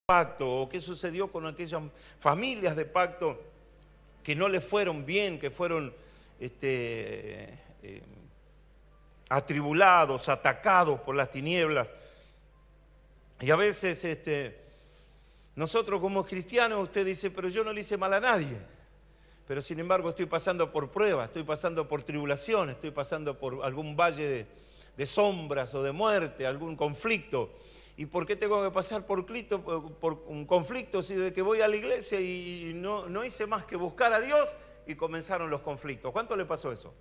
pacto, o qué sucedió con aquellas familias de pacto que no les fueron bien, que fueron atribulados, atacados por las tinieblas. Y a veces nosotros como cristianos, usted dice, pero yo no le hice mal a nadie. Pero sin embargo estoy pasando por pruebas, estoy pasando por tribulaciones, estoy pasando por algún valle de sombras o de muerte, algún conflicto. ¿Y por qué tengo que pasar por un conflicto si de que voy a la iglesia y no hice más que buscar a Dios y comenzaron los conflictos? ¿Cuánto le pasó eso?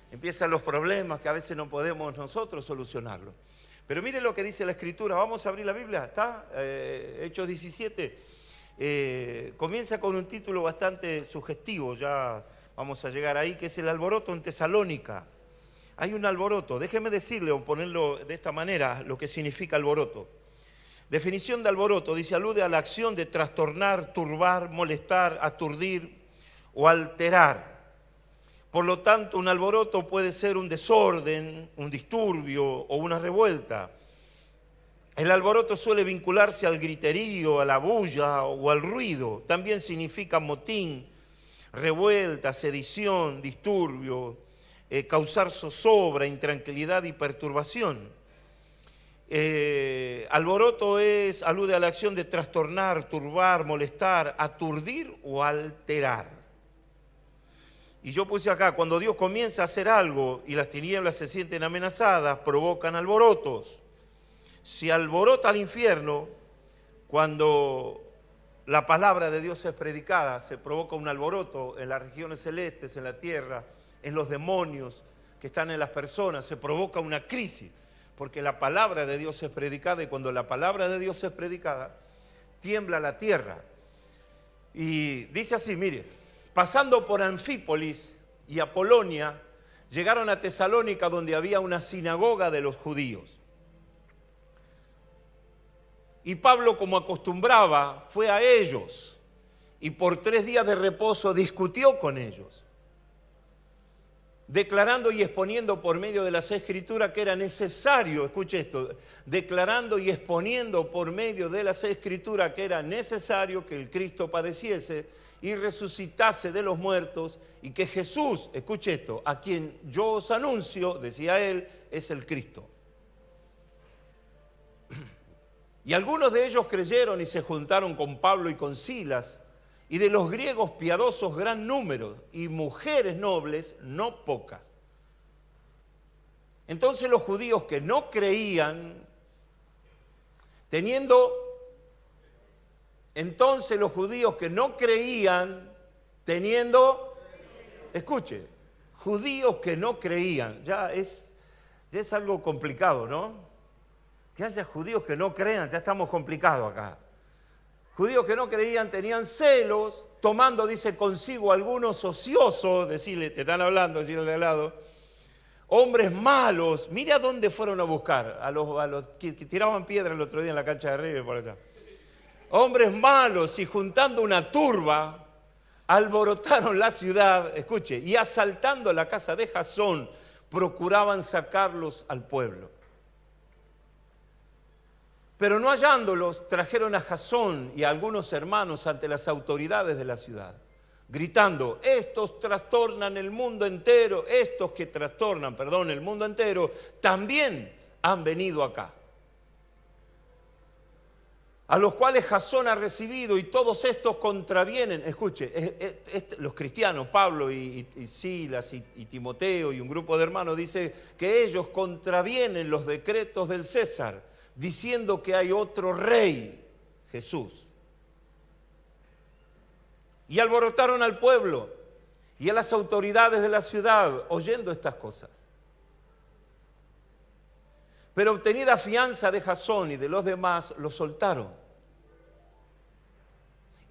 Empiezan los problemas que a veces no podemos nosotros solucionarlos. Pero mire lo que dice la Escritura. Vamos a abrir la Biblia, ¿está? Hechos 17. Comienza con un título bastante sugestivo, ya vamos a llegar ahí, que es el alboroto en Tesalónica. Hay un alboroto, déjeme decirle o ponerlo de esta manera, lo que significa alboroto. Definición de alboroto, dice, alude a la acción de trastornar, turbar, molestar, aturdir o alterar. Por lo tanto, un alboroto puede ser un desorden, un disturbio o una revuelta. El alboroto suele vincularse al griterío, a la bulla o al ruido. También significa motín, revuelta, sedición, disturbio, causar zozobra, intranquilidad y perturbación. Alboroto alude a la acción de trastornar, turbar, molestar, aturdir o alterar. Y yo puse acá, cuando Dios comienza a hacer algo y las tinieblas se sienten amenazadas, provocan alborotos. Se alborota el infierno cuando la palabra de Dios es predicada, se provoca un alboroto en las regiones celestes, en la tierra, en los demonios que están en las personas, se provoca una crisis, porque la palabra de Dios es predicada y cuando la palabra de Dios es predicada, tiembla la tierra. Y dice así, mire, pasando por Anfípolis y Apolonia, llegaron a Tesalónica donde había una sinagoga de los judíos. Y Pablo, como acostumbraba, fue a ellos y por 3 días de reposo discutió con ellos, declarando y exponiendo por medio de las Escrituras que era necesario, escuche esto, declarando y exponiendo por medio de las Escrituras que era necesario que el Cristo padeciese y resucitase de los muertos y que Jesús, escuche esto, a quien yo os anuncio, decía él, es el Cristo. Y algunos de ellos creyeron y se juntaron con Pablo y con Silas, y de los griegos piadosos gran número, y mujeres nobles no pocas. Entonces los judíos que no creían, teniendo escuche, judíos que no creían, ya es algo complicado, ¿no? Que haya judíos que no crean, ya estamos complicados acá. Judíos que no creían tenían celos, tomando, dice, consigo algunos ociosos, decirle, te están hablando, decirle al lado, hombres malos, mira dónde fueron a buscar, a los que tiraban piedra el otro día en la cancha de River por allá. Hombres malos y juntando una turba, alborotaron la ciudad, escuche, y asaltando la casa de Jasón, procuraban sacarlos al pueblo. Pero no hallándolos, trajeron a Jasón y a algunos hermanos ante las autoridades de la ciudad, gritando, estos trastornan el mundo entero, estos que trastornan, el mundo entero, también han venido acá. A los cuales Jasón ha recibido y todos estos contravienen, escuche, los cristianos, Pablo y Silas y Timoteo y un grupo de hermanos, dice que ellos contravienen los decretos del César, diciendo que hay otro rey, Jesús. Y alborotaron al pueblo y a las autoridades de la ciudad, oyendo estas cosas. Pero obtenida fianza de Jasón y de los demás, los soltaron.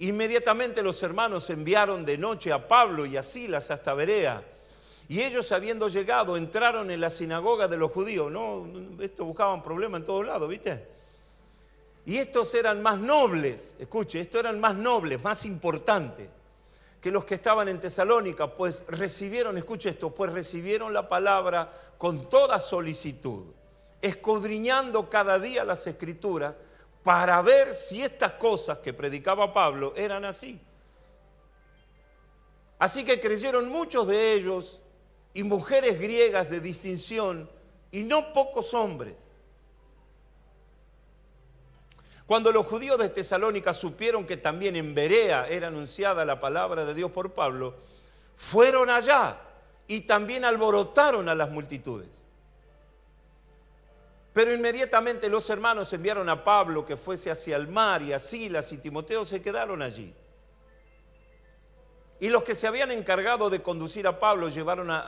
Inmediatamente los hermanos enviaron de noche a Pablo y a Silas hasta Berea. Y ellos, habiendo llegado, entraron en la sinagoga de los judíos. No, estos buscaban problemas en todos lados, ¿viste? Y estos eran más nobles, escuche, estos eran más nobles, más importantes que los que estaban en Tesalónica, pues recibieron, escuche esto, pues recibieron la palabra con toda solicitud, escudriñando cada día las Escrituras para ver si estas cosas que predicaba Pablo eran así. Así que creyeron muchos de ellos y mujeres griegas de distinción y no pocos hombres. Cuando los judíos de Tesalónica supieron que también en Berea era anunciada la palabra de Dios por Pablo, fueron allá y también alborotaron a las multitudes. Pero inmediatamente los hermanos enviaron a Pablo que fuese hacia el mar, y a Silas y Timoteo se quedaron allí. Y los que se habían encargado de conducir a Pablo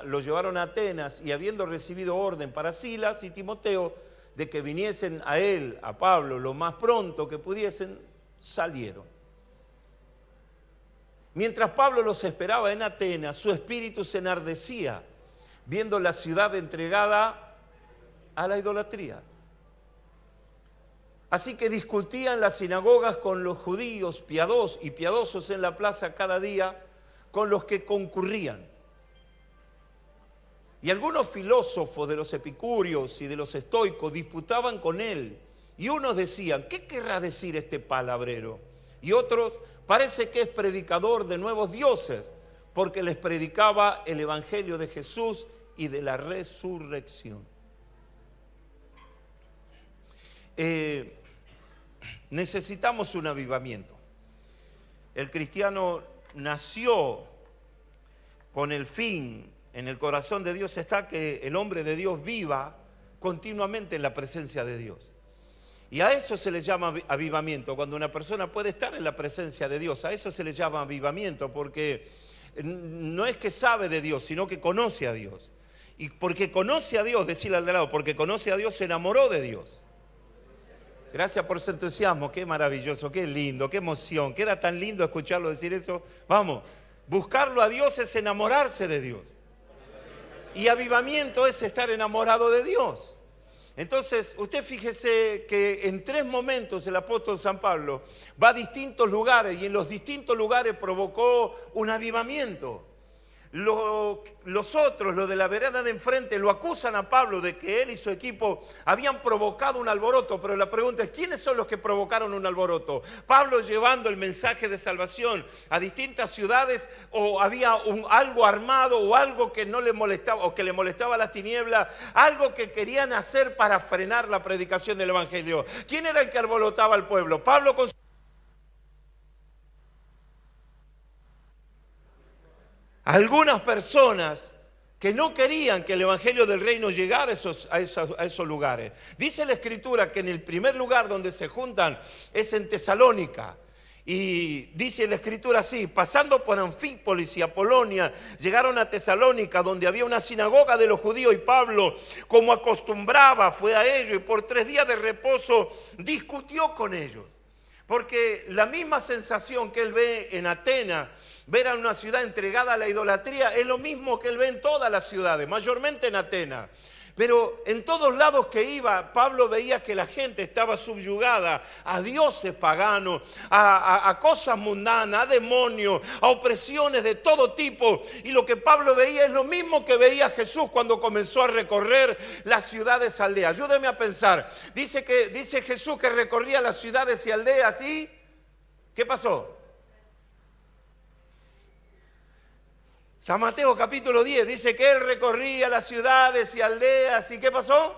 lo llevaron a Atenas, y habiendo recibido orden para Silas y Timoteo de que viniesen a él, a Pablo, lo más pronto que pudiesen, salieron. Mientras Pablo los esperaba en Atenas, su espíritu se enardecía, viendo la ciudad entregada a la idolatría. Así que discutía en las sinagogas con los judíos piadosos en la plaza cada día con los que concurrían. Y algunos filósofos de los epicúreos y de los estoicos disputaban con él. Y unos decían, ¿qué querrá decir este palabrero? Y otros, parece que es predicador de nuevos dioses, porque les predicaba el evangelio de Jesús y de la resurrección. Necesitamos un avivamiento. El cristiano nació con el fin, en el corazón de Dios está que el hombre de Dios viva continuamente en la presencia de Dios. Y a eso se le llama avivamiento, cuando una persona puede estar en la presencia de Dios. A eso se le llama avivamiento, porque no es que sabe de Dios, sino que conoce a Dios. Y porque conoce a Dios, decirle al de lado, porque conoce a Dios, se enamoró de Dios. Gracias por su entusiasmo, qué maravilloso, qué lindo, qué emoción. Queda tan lindo escucharlo decir eso. Vamos, buscarlo a Dios es enamorarse de Dios. Y avivamiento es estar enamorado de Dios. Entonces, usted fíjese que en 3 momentos el apóstol San Pablo va a distintos lugares y en los distintos lugares provocó un avivamiento. Los otros, los de la vereda de enfrente, lo acusan a Pablo de que él y su equipo habían provocado un alboroto, pero la pregunta es, ¿quiénes son los que provocaron un alboroto? ¿Pablo llevando el mensaje de salvación a distintas ciudades, o había algo armado o algo que no le molestaba o que le molestaba a las tinieblas, algo que querían hacer para frenar la predicación del evangelio? ¿Quién era el que alborotaba al pueblo? Pablo con algunas personas que no querían que el evangelio del reino llegara a esos lugares. Dice la escritura que en el primer lugar donde se juntan es en Tesalónica. Y dice la escritura así, pasando por Anfípolis y Apolonia, llegaron a Tesalónica, donde había una sinagoga de los judíos, y Pablo, como acostumbraba, fue a ellos y por 3 días de reposo discutió con ellos. Porque la misma sensación que él ve en Atenas, ver a una ciudad entregada a la idolatría, es lo mismo que él ve en todas las ciudades, mayormente en Atenas. Pero en todos lados que iba, Pablo veía que la gente estaba subyugada a dioses paganos, a cosas mundanas, a demonios, a opresiones de todo tipo. Y lo que Pablo veía es lo mismo que veía Jesús cuando comenzó a recorrer las ciudades y aldeas. Ayúdeme a pensar. Dice Jesús que recorría las ciudades y aldeas, ¿y qué pasó? San Mateo capítulo 10 dice que él recorría las ciudades y aldeas. ¿Y qué pasó?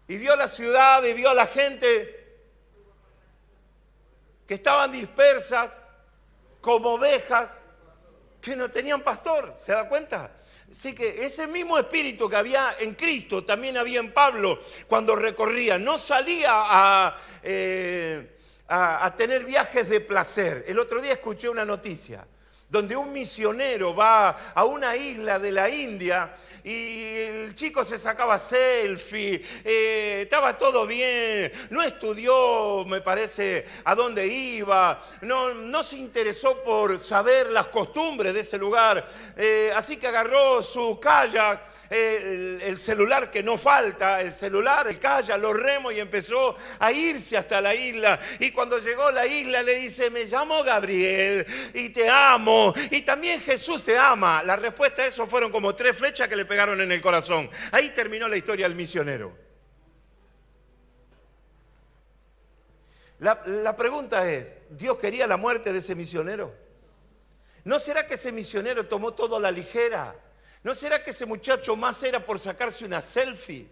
Y vio la ciudad y vio a la gente que estaban dispersas como ovejas que no tenían pastor. ¿Se da cuenta? Así que ese mismo espíritu que había en Cristo también había en Pablo cuando recorría. No salía a tener viajes de placer. El otro día escuché una noticia donde un misionero va a una isla de la India y el chico se sacaba selfie, estaba todo bien, no estudió, me parece, a dónde iba, no se interesó por saber las costumbres de ese lugar, así que agarró su kayak, el celular que no falta, el kayak, los remos, y empezó a irse hasta la isla. Y cuando llegó a la isla le dice, me llamo Gabriel y te amo, y también Jesús te ama. La respuesta a eso fueron como 3 flechas que le pegaron en el corazón. Ahí terminó la historia del misionero. La pregunta es, ¿Dios quería la muerte de ese misionero? ¿No será que ese misionero tomó todo a la ligera? ¿No será que ese muchacho más era por sacarse una selfie?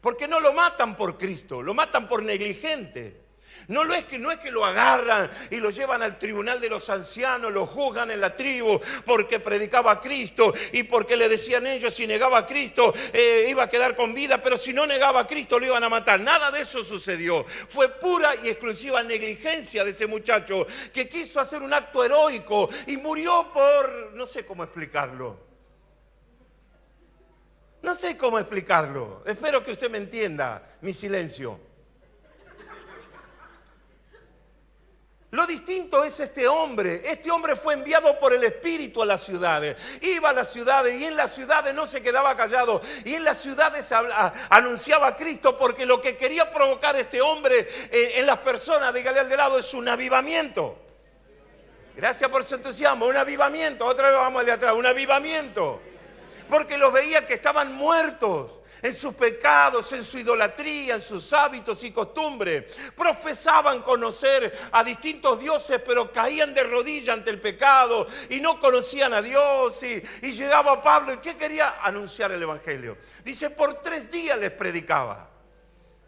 Porque no lo matan por Cristo, lo matan por negligente. No es que lo agarran y lo llevan al tribunal de los ancianos, lo juzgan en la tribu porque predicaba a Cristo y porque le decían ellos si negaba a Cristo iba a quedar con vida, pero si no negaba a Cristo lo iban a matar. Nada de eso sucedió. Fue pura y exclusiva negligencia de ese muchacho que quiso hacer un acto heroico y murió por, no sé cómo explicarlo. No sé cómo explicarlo. Espero que usted me entienda mi silencio. Lo distinto es este hombre. Este hombre fue enviado por el Espíritu a las ciudades. Iba a las ciudades y en las ciudades no se quedaba callado. Y en las ciudades anunciaba a Cristo, porque lo que quería provocar este hombre en las personas, dígale al de lado, es un avivamiento. Gracias por su entusiasmo. Un avivamiento. Otra vez vamos de atrás. Un avivamiento. Porque los veía que estaban muertos en sus pecados, en su idolatría, en sus hábitos y costumbres. Profesaban conocer a distintos dioses, pero caían de rodillas ante el pecado y no conocían a Dios. Y llegaba Pablo, ¿y qué quería? Anunciar el Evangelio. Dice, por 3 días les predicaba.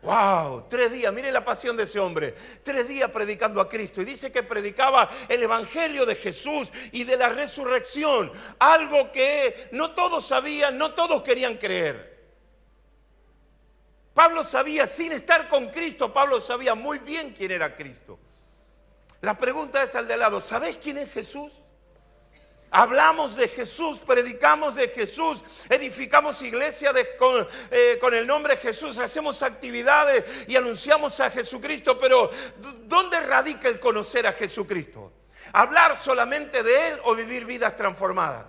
¡Wow! 3 días, mire la pasión de ese hombre. 3 días predicando a Cristo. Y dice que predicaba el Evangelio de Jesús y de la resurrección. Algo que no todos sabían, no todos querían creer. Pablo sabía, sin estar con Cristo, Pablo sabía muy bien quién era Cristo. La pregunta es al de lado, ¿sabés quién es Jesús? Hablamos de Jesús, predicamos de Jesús, edificamos iglesia con el nombre de Jesús, hacemos actividades y anunciamos a Jesucristo, pero ¿dónde radica el conocer a Jesucristo? ¿Hablar solamente de Él o vivir vidas transformadas?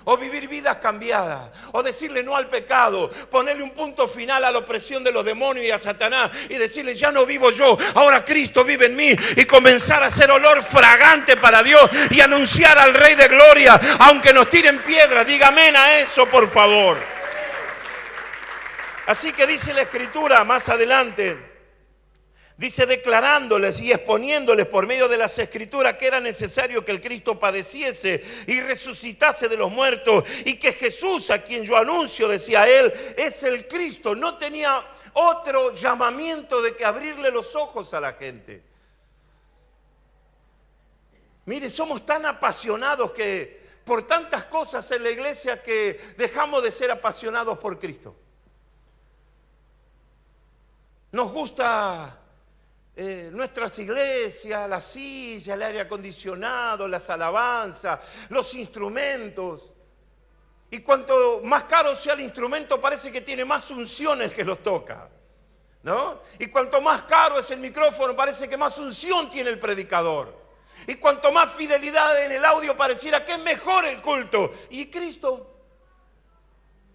O vivir vidas cambiadas, o decirle no al pecado, ponerle un punto final a la opresión de los demonios y a Satanás y decirle ya no vivo yo, ahora Cristo vive en mí, y comenzar a hacer olor fragante para Dios y anunciar al Rey de Gloria, aunque nos tiren piedras. Diga amén a eso, por favor. Así que dice la Escritura más adelante, dice declarándoles y exponiéndoles por medio de las Escrituras que era necesario que el Cristo padeciese y resucitase de los muertos, y que Jesús, a quien yo anuncio, decía él, es el Cristo. No tenía otro llamamiento de que abrirle los ojos a la gente. Mire, somos tan apasionados que por tantas cosas en la iglesia que dejamos de ser apasionados por Cristo. Nos gusta nuestras iglesias, las sillas, el aire acondicionado, las alabanzas, los instrumentos. Y cuanto más caro sea el instrumento, parece que tiene más unciones que los toca, ¿no? Y cuanto más caro es el micrófono, parece que más unción tiene el predicador. Y cuanto más fidelidad en el audio, pareciera que es mejor el culto. ¿Y Cristo?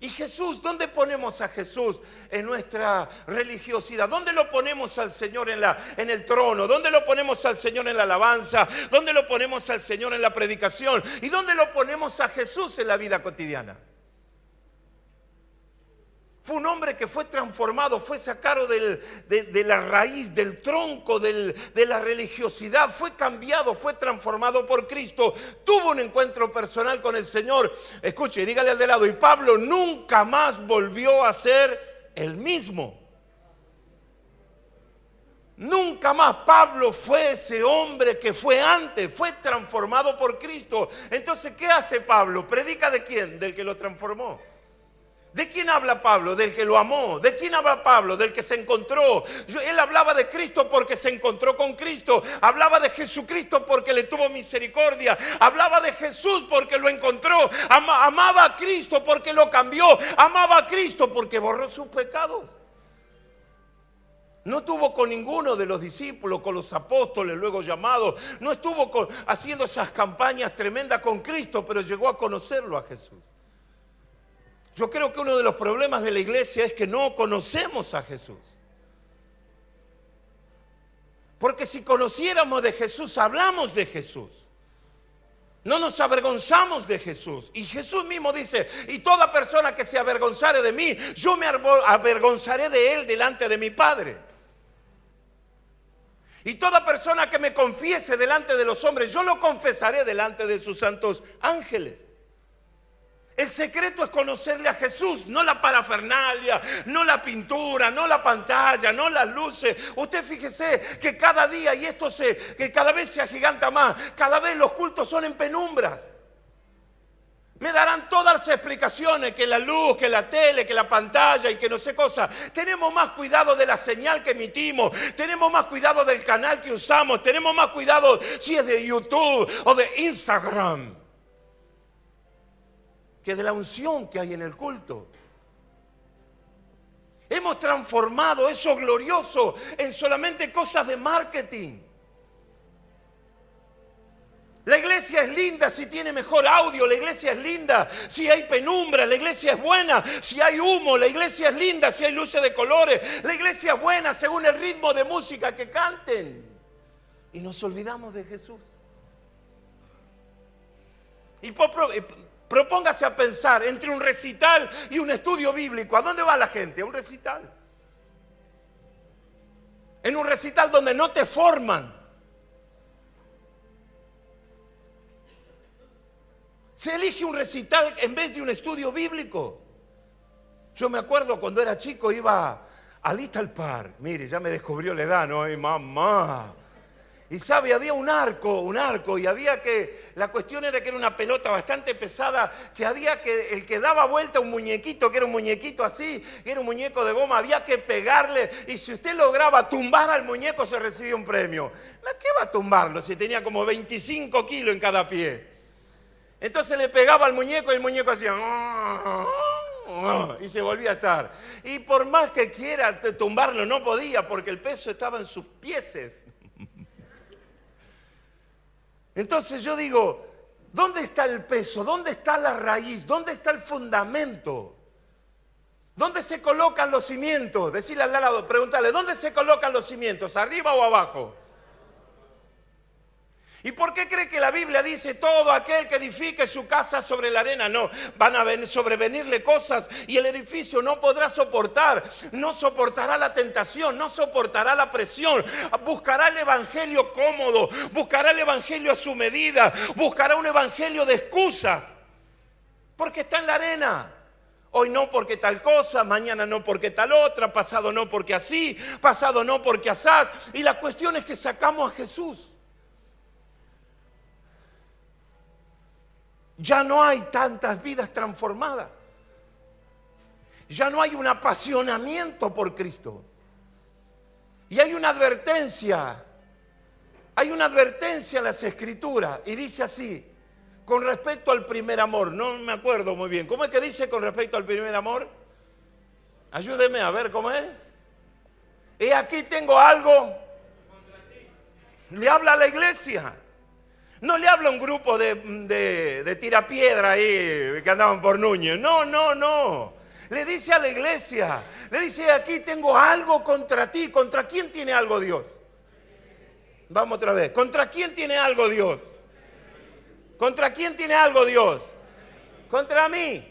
¿Y Jesús? ¿Dónde ponemos a Jesús en nuestra religiosidad? ¿Dónde lo ponemos al Señor en el trono? ¿Dónde lo ponemos al Señor en la alabanza? ¿Dónde lo ponemos al Señor en la predicación? ¿Y dónde lo ponemos a Jesús en la vida cotidiana? Fue un hombre que fue transformado, fue sacado de la raíz, del tronco de la religiosidad, fue cambiado, fue transformado por Cristo, tuvo un encuentro personal con el Señor. Escuche, dígale al de lado, y Pablo nunca más volvió a ser el mismo. Nunca más Pablo fue ese hombre que fue antes, fue transformado por Cristo. Entonces, ¿qué hace Pablo? ¿Predica de quién? Del que lo transformó. ¿De quién habla Pablo? Del que lo amó. ¿De quién habla Pablo? Del que se encontró. Él hablaba de Cristo porque se encontró con Cristo. Hablaba de Jesucristo porque le tuvo misericordia. Hablaba de Jesús porque lo encontró. Amaba a Cristo porque lo cambió. Amaba a Cristo porque borró sus pecados. No estuvo con ninguno de los discípulos, con los apóstoles luego llamados. No estuvo haciendo esas campañas tremendas con Cristo, pero llegó a conocerlo a Jesús. Yo creo que uno de los problemas de la iglesia es que no conocemos a Jesús. Porque si conociéramos de Jesús, hablamos de Jesús. No nos avergonzamos de Jesús. Y Jesús mismo dice, y toda persona que se avergonzare de mí, yo me avergonzaré de él delante de mi Padre. Y toda persona que me confiese delante de los hombres, yo lo confesaré delante de sus santos ángeles. El secreto es conocerle a Jesús, no la parafernalia, no la pintura, no la pantalla, no las luces. Usted fíjese que cada día, y que cada vez se agiganta más, cada vez los cultos son en penumbras. Me darán todas las explicaciones, que la luz, que la tele, que la pantalla y que no sé cosa. Tenemos más cuidado de la señal que emitimos, tenemos más cuidado del canal que usamos, tenemos más cuidado si es de YouTube o de Instagram, que de la unción que hay en el culto. Hemos transformado eso glorioso en solamente cosas de marketing. La iglesia es linda si tiene mejor audio, la iglesia es linda si hay penumbra, la iglesia es buena si hay humo, la iglesia es linda si hay luces de colores, la iglesia es buena según el ritmo de música que canten. Y nos olvidamos de Jesús. Y propóngase a pensar entre un recital y un estudio bíblico. ¿A dónde va la gente? A un recital. En un recital donde no te forman. Se elige un recital en vez de un estudio bíblico. Yo me acuerdo cuando era chico iba a Little Park. Mire, ya me descubrió la edad, ¿no? Ay, mamá. Y sabe, había un arco, y había que, la cuestión era que era una pelota bastante pesada, que había que, el que daba vuelta un muñequito, que era un muñequito así, que era un muñeco de goma, había que pegarle, y si usted lograba tumbar al muñeco se recibía un premio. ¿Qué va a tumbarlo si tenía como 25 kilos en cada pie? Entonces le pegaba al muñeco y el muñeco hacía y se volvía a estar. Y por más que quiera tumbarlo no podía porque el peso estaba en sus pies. Entonces yo digo, ¿dónde está el peso? ¿Dónde está la raíz? ¿Dónde está el fundamento? ¿Dónde se colocan los cimientos? Decirle al lado, preguntarle, ¿dónde se colocan los cimientos? ¿Arriba o abajo? ¿Y por qué cree que la Biblia dice todo aquel que edifique su casa sobre la arena? No, van a sobrevenirle cosas y el edificio no podrá soportar, no soportará la tentación, no soportará la presión, buscará el evangelio cómodo, buscará el evangelio a su medida, buscará un evangelio de excusas, porque está en la arena. Hoy no porque tal cosa, mañana no porque tal otra, pasado no porque así, pasado no porque asaz. Y la cuestión es que sacamos a Jesús. Ya no hay tantas vidas transformadas. Ya no hay un apasionamiento por Cristo. Y hay una advertencia. Hay una advertencia en las Escrituras. Y dice así, con respecto al primer amor. No me acuerdo muy bien. ¿Cómo es que dice con respecto al primer amor? Ayúdeme a ver cómo es. Y aquí tengo algo. Le habla a la iglesia. No le habla a un grupo de tirapiedra ahí que andaban por Núñez. No. Le dice a la iglesia. Le dice, aquí tengo algo contra ti. ¿Contra quién tiene algo Dios? Vamos otra vez. ¿Contra quién tiene algo Dios? ¿Contra quién tiene algo Dios? Contra mí.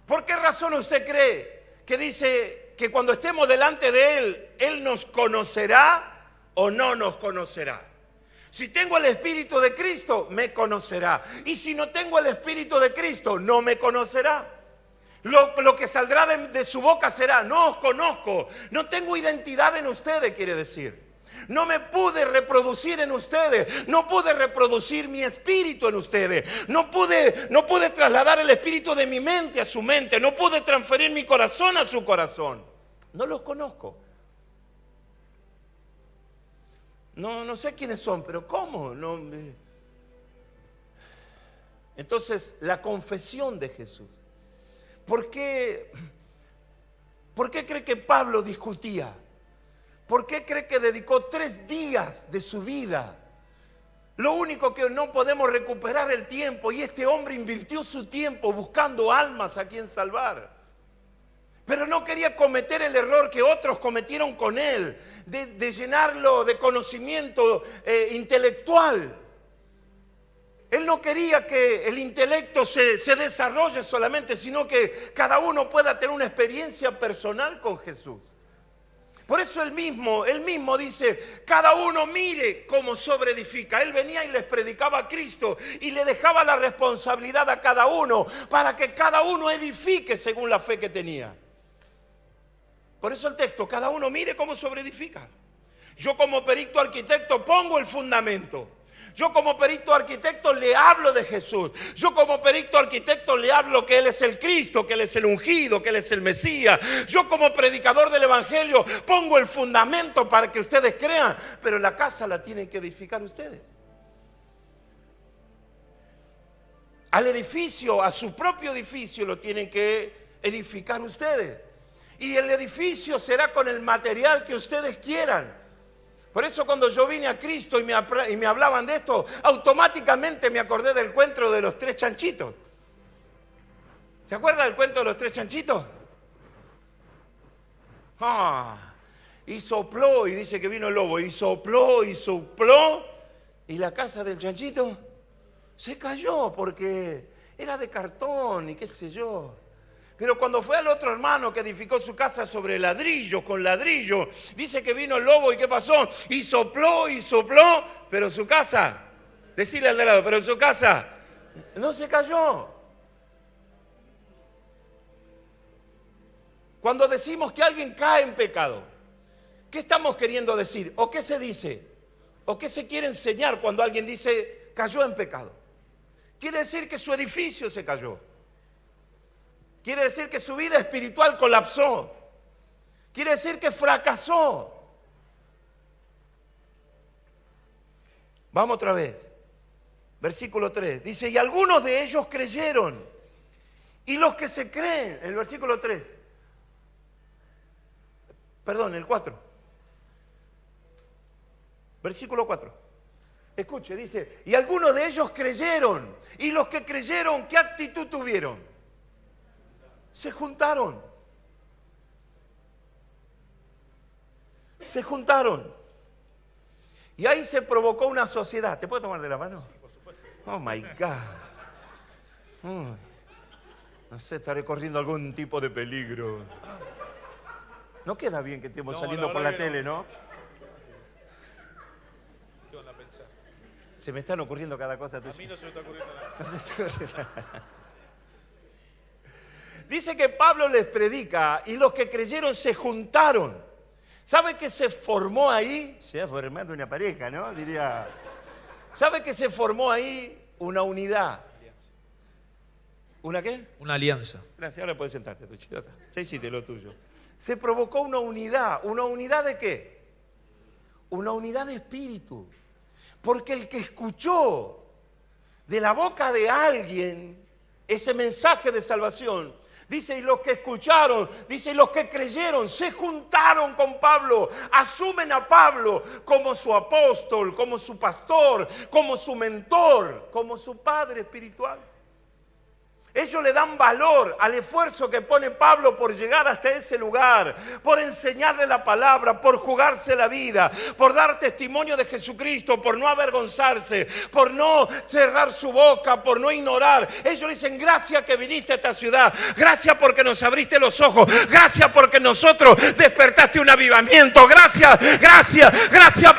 ¿Por qué razón usted cree que dice que cuando estemos delante de Él, Él nos conocerá o no nos conocerá? Si tengo el Espíritu de Cristo, me conocerá. Y si no tengo el Espíritu de Cristo, no me conocerá. Lo que saldrá de su boca será, no os conozco. No tengo identidad en ustedes, quiere decir. No me pude reproducir en ustedes. No pude reproducir mi espíritu en ustedes. No pude trasladar el espíritu de mi mente a su mente. No pude transferir mi corazón a su corazón. No los conozco. No sé quiénes son, pero ¿cómo? Entonces, la confesión de Jesús. ¿Por qué cree que Pablo discutía? ¿Por qué cree que dedicó 3 días de su vida? Lo único que no podemos recuperar el tiempo, y este hombre invirtió su tiempo buscando almas a quien salvar. Pero no quería cometer el error que otros cometieron con él, de llenarlo de conocimiento intelectual. Él no quería que el intelecto se desarrolle solamente, sino que cada uno pueda tener una experiencia personal con Jesús. Por eso él mismo dice, cada uno mire cómo sobreedifica. Él venía y les predicaba a Cristo y le dejaba la responsabilidad a cada uno para que cada uno edifique según la fe que tenía. Por eso el texto, cada uno mire cómo sobreedifica. Yo como perito arquitecto pongo el fundamento. Yo como perito arquitecto le hablo de Jesús. Yo como perito arquitecto le hablo que Él es el Cristo, que Él es el ungido, que Él es el Mesías. Yo como predicador del Evangelio pongo el fundamento para que ustedes crean, pero la casa la tienen que edificar ustedes. Al edificio, a su propio edificio lo tienen que edificar ustedes. Y el edificio será con el material que ustedes quieran. Por eso cuando yo vine a Cristo y me hablaban de esto, automáticamente me acordé del cuento de los 3 chanchitos. ¿Se acuerdan del cuento de los 3 chanchitos? Y sopló, y dice que vino el lobo, y sopló, y la casa del chanchito se cayó porque era de cartón y qué sé yo. Pero cuando fue al otro hermano que edificó su casa sobre ladrillo, con ladrillo, dice que vino el lobo y ¿qué pasó? Y sopló, pero su casa, decirle al de lado, pero su casa no se cayó. Cuando decimos que alguien cae en pecado, ¿qué estamos queriendo decir? ¿O qué se dice? ¿O qué se quiere enseñar cuando alguien dice cayó en pecado? Quiere decir que su edificio se cayó. Quiere decir que su vida espiritual colapsó. Quiere decir que fracasó. Vamos otra vez. Versículo 3. Dice, y algunos de ellos creyeron. Y los que se creen, el versículo 3. Perdón, el 4. Versículo 4. Escuche, dice, y algunos de ellos creyeron. Y los que creyeron, ¿qué actitud tuvieron? Se juntaron. Se juntaron. Y ahí se provocó una sociedad. ¿Te puedo tomar de la mano? Sí, por supuesto. Oh my God. No sé, estaré corriendo algún tipo de peligro. No queda bien que estemos saliendo por la tele, ¿no? ¿Qué van a pensar? Se me están ocurriendo cada cosa tuya. A mí no se me está ocurriendo nada. No se te ocurriendo nada. Dice que Pablo les predica y los que creyeron se juntaron. ¿Sabe que se formó ahí? Se ha formado una pareja, ¿no? Diría. ¿Sabe que se formó ahí una unidad? ¿Una qué? Una alianza. Gracias, ahora puedes sentarte, tu chilota. Ya hiciste lo tuyo. Se provocó una unidad. ¿Una unidad de qué? Una unidad de espíritu. Porque el que escuchó de la boca de alguien ese mensaje de salvación, dice, y los que escucharon, dice, y los que creyeron, se juntaron con Pablo, asumen a Pablo como su apóstol, como su pastor, como su mentor, como su padre espiritual. Ellos le dan valor al esfuerzo que pone Pablo por llegar hasta ese lugar, por enseñarle la palabra, por jugarse la vida, por dar testimonio de Jesucristo, por no avergonzarse, por no cerrar su boca, por no ignorar. Ellos dicen, gracias que viniste a esta ciudad, gracias porque nos abriste los ojos, gracias porque nosotros despertaste un avivamiento, gracias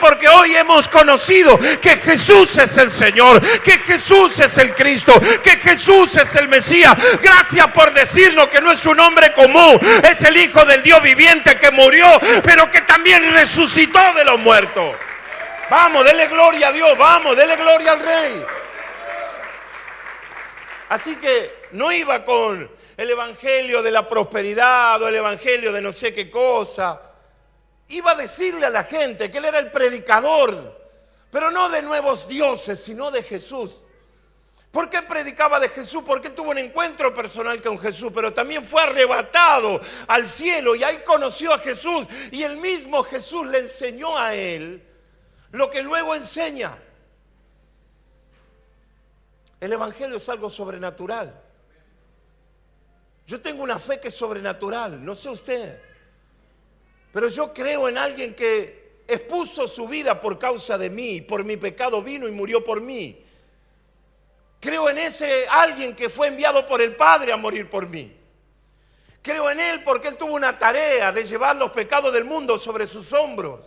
porque hoy hemos conocido que Jesús es el Señor, que Jesús es el Cristo, que Jesús es el Mesías. Gracias por decirnos que no es un hombre común, es el Hijo del Dios viviente que murió, pero que también resucitó de los muertos. Vamos, dele gloria a Dios, vamos, dele gloria al Rey. Así que no iba con el evangelio de la prosperidad o el evangelio de no sé qué cosa. Iba a decirle a la gente que él era el predicador, pero no de nuevos dioses, sino de Jesús. ¿Por qué predicaba de Jesús? Porque tuvo un encuentro personal con Jesús, pero también fue arrebatado al cielo y ahí conoció a Jesús. Y el mismo Jesús le enseñó a él lo que luego enseña. El evangelio es algo sobrenatural. Yo tengo una fe que es sobrenatural, no sé usted. Pero yo creo en alguien que expuso su vida por causa de mí, por mi pecado vino y murió por mí. Creo en ese alguien que fue enviado por el Padre a morir por mí. Creo en Él porque Él tuvo una tarea de llevar los pecados del mundo sobre sus hombros.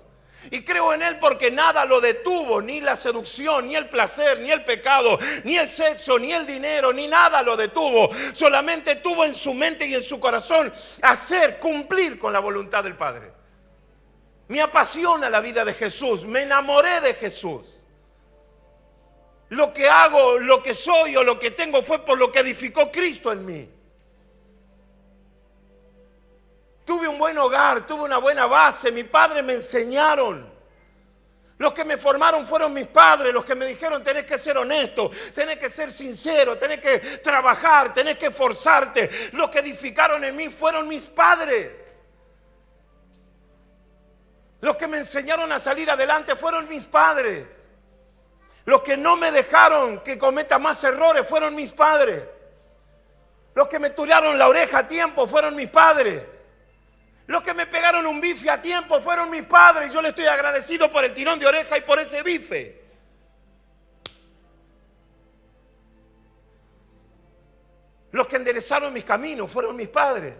Y creo en Él porque nada lo detuvo, ni la seducción, ni el placer, ni el pecado, ni el sexo, ni el dinero, ni nada lo detuvo. Solamente tuvo en su mente y en su corazón cumplir con la voluntad del Padre. Me apasiona la vida de Jesús, me enamoré de Jesús. Lo que hago, lo que soy o lo que tengo fue por lo que edificó Cristo en mí. Tuve un buen hogar, tuve una buena base, mis padres me enseñaron. Los que me formaron fueron mis padres, los que me dijeron tenés que ser honesto, tenés que ser sincero, tenés que trabajar, tenés que esforzarte. Los que edificaron en mí fueron mis padres. Los que me enseñaron a salir adelante fueron mis padres. Los que no me dejaron que cometa más errores fueron mis padres. Los que me turaron la oreja a tiempo fueron mis padres. Los que me pegaron un bife a tiempo fueron mis padres. Yo le estoy agradecido por el tirón de oreja y por ese bife. Los que enderezaron mis caminos fueron mis padres.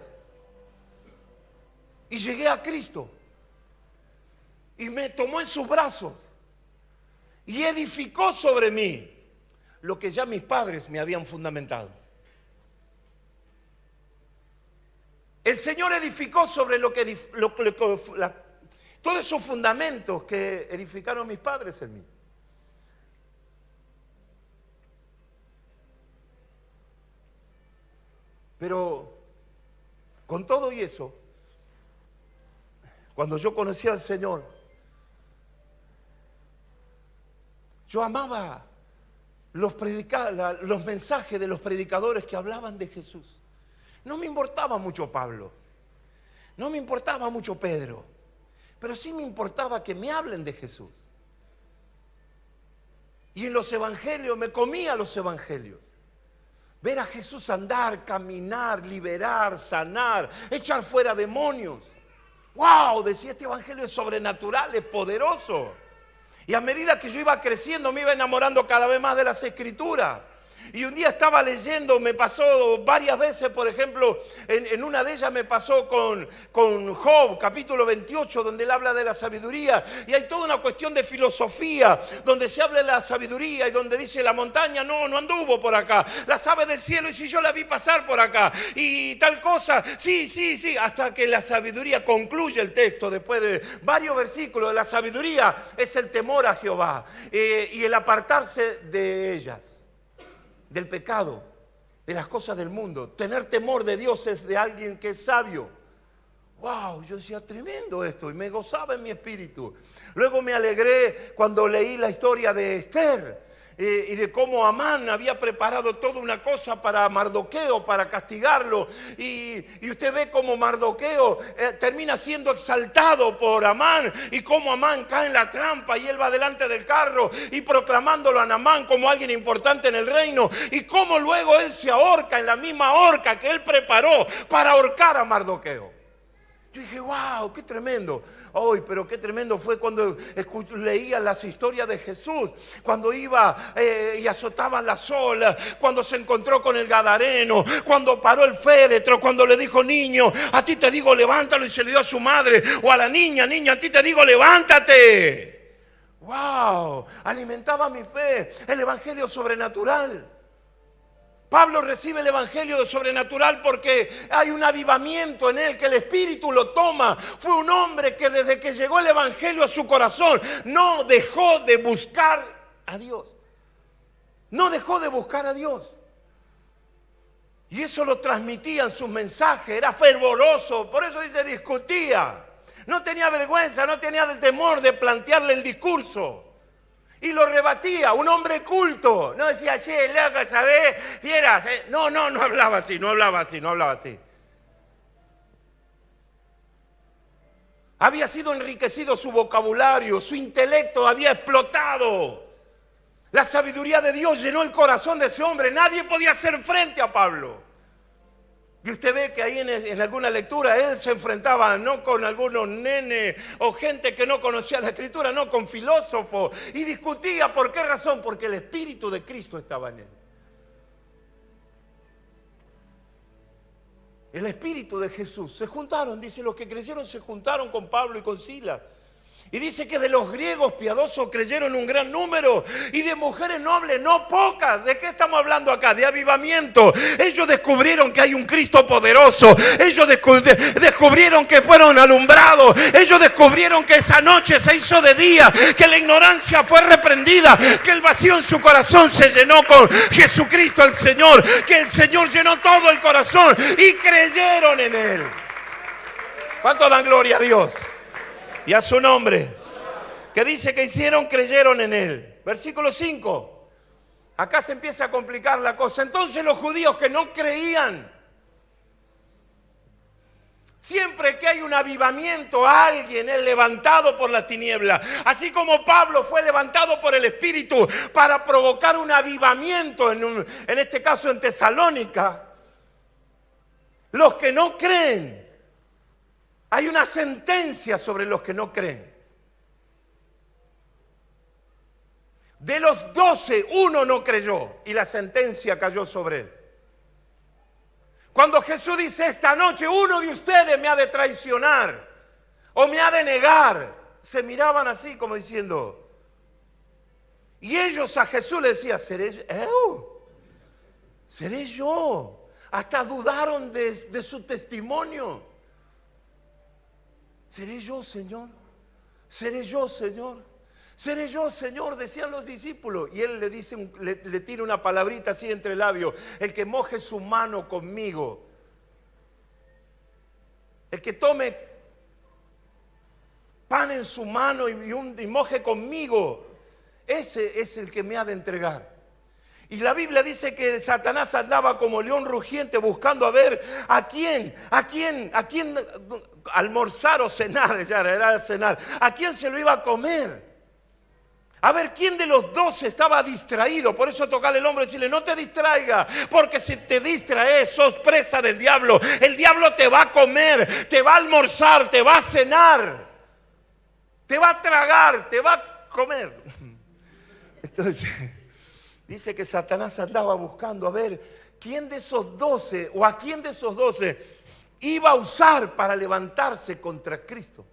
Y llegué a Cristo. Y me tomó en sus brazos. Y edificó sobre mí lo que ya mis padres me habían fundamentado. El Señor edificó sobre todos esos fundamentos que edificaron mis padres en mí. Pero con todo y eso, cuando yo conocí al Señor, yo amaba los mensajes de los predicadores que hablaban de Jesús. No me importaba mucho Pablo, no me importaba mucho Pedro, pero sí me importaba que me hablen de Jesús. Y en los evangelios, me comía los evangelios. Ver a Jesús andar, caminar, liberar, sanar, echar fuera demonios. ¡Wow! Decía, este evangelio es sobrenatural, es poderoso. Y a medida que yo iba creciendo, me iba enamorando cada vez más de las Escrituras. Y un día estaba leyendo, me pasó varias veces, por ejemplo, en una de ellas me pasó con Job, capítulo 28, donde él habla de la sabiduría. Y hay toda una cuestión de filosofía, donde se habla de la sabiduría y donde dice la montaña, no anduvo por acá. Las aves del cielo, y si yo la vi pasar por acá. Y tal cosa, sí, hasta que la sabiduría concluye el texto, después de varios versículos. La sabiduría es el temor a Jehová y el apartarse de ellas. Del pecado, de las cosas del mundo. Tener temor de Dios es de alguien que es sabio. Wow, yo decía, tremendo esto, y me gozaba en mi espíritu. Luego me alegré cuando leí la historia de Esther y de cómo Amán había preparado toda una cosa para Mardoqueo, para castigarlo. Y usted ve cómo Mardoqueo termina siendo exaltado por Amán, y cómo Amán cae en la trampa y él va delante del carro y proclamándolo a Amán como alguien importante en el reino, y cómo luego él se ahorca en la misma horca que él preparó para ahorcar a Mardoqueo. Yo dije, wow, qué tremendo. Ay, pero qué tremendo fue cuando leía las historias de Jesús, cuando iba y azotaban las olas, cuando se encontró con el gadareno, cuando paró el féretro, cuando le dijo, niño, a ti te digo levántalo, y se le dio a su madre, o a la niña, a ti te digo levántate. Wow, alimentaba mi fe, el evangelio sobrenatural. Pablo recibe el evangelio de sobrenatural porque hay un avivamiento en él, que el Espíritu lo toma. Fue un hombre que desde que llegó el evangelio a su corazón no dejó de buscar a Dios. No dejó de buscar a Dios. Y eso lo transmitía en sus mensajes, era fervoroso, por eso dice discutía. No tenía vergüenza, no tenía el temor de plantearle el discurso. Y lo rebatía, un hombre culto. No decía, che, loco, ¿sabés? Fieras. No hablaba así. Había sido enriquecido su vocabulario, su intelecto había explotado. La sabiduría de Dios llenó el corazón de ese hombre. Nadie podía hacer frente a Pablo. Y usted ve que ahí en alguna lectura él se enfrentaba no con algunos nenes o gente que no conocía la Escritura, no, con filósofos, y discutía. ¿Por qué razón? Porque el Espíritu de Cristo estaba en él. el espíritu de Jesús. Se juntaron, dice, los que creyeron se juntaron con Pablo y con Silas. Y dice que de los griegos piadosos creyeron un gran número y de mujeres nobles no pocas. ¿De qué estamos hablando acá? De avivamiento. Ellos descubrieron que hay un Cristo poderoso. Ellos descubrieron que fueron alumbrados. Ellos descubrieron que esa noche se hizo de día, que la ignorancia fue reprendida, que el vacío en su corazón se llenó con Jesucristo el Señor, que el Señor llenó todo el corazón y creyeron en Él. ¿Cuánto dan gloria a Dios? Y a su nombre. Que dice que hicieron, creyeron en Él. Versículo 5. Acá se empieza a complicar la cosa. Entonces los judíos que no creían, siempre que hay un avivamiento, alguien es levantado por la tiniebla. Así como Pablo fue levantado por el Espíritu para provocar un avivamiento, en este caso en Tesalónica. Los que no creen, hay una sentencia sobre los que no creen. De los 12, uno no creyó y la sentencia cayó sobre él. Cuando Jesús dice, esta noche uno de ustedes me ha de traicionar o me ha de negar, se miraban así como diciendo, y ellos a Jesús le decían, ¿seré yo? Hasta dudaron de su testimonio. ¿Seré yo, Señor? ¿Seré yo, Señor? ¿Seré yo, Señor? Decían los discípulos. Y él le dice, le tira una palabrita así entre labios. El que moje su mano conmigo. El que tome pan en su mano y moje conmigo. Ese es el que me ha de entregar. Y la Biblia dice que Satanás andaba como león rugiente buscando a ver a quién almorzar o cenar, ya era cenar, a quién se lo iba a comer. A ver quién de los 12 estaba distraído. Por eso tocarle el hombro y decirle, no te distraiga, porque si te distraes, sos presa del diablo. El diablo te va a comer, te va a almorzar, te va a cenar, te va a tragar, te va a comer. Entonces dice que Satanás andaba buscando a ver quién de esos 12 o a quién de esos 12 iba a usar para levantarse contra Cristo.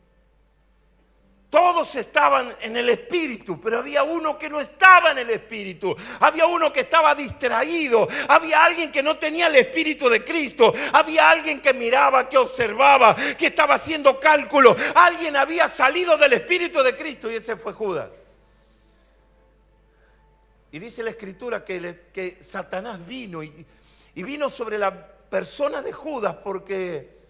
Todos estaban en el Espíritu, pero había uno que no estaba en el Espíritu. Había uno que estaba distraído. Había alguien que no tenía el Espíritu de Cristo. Había alguien que miraba, que observaba, que estaba haciendo cálculos. Alguien había salido del Espíritu de Cristo y ese fue Judas. Y dice la Escritura que Satanás vino y vino sobre la persona de Judas porque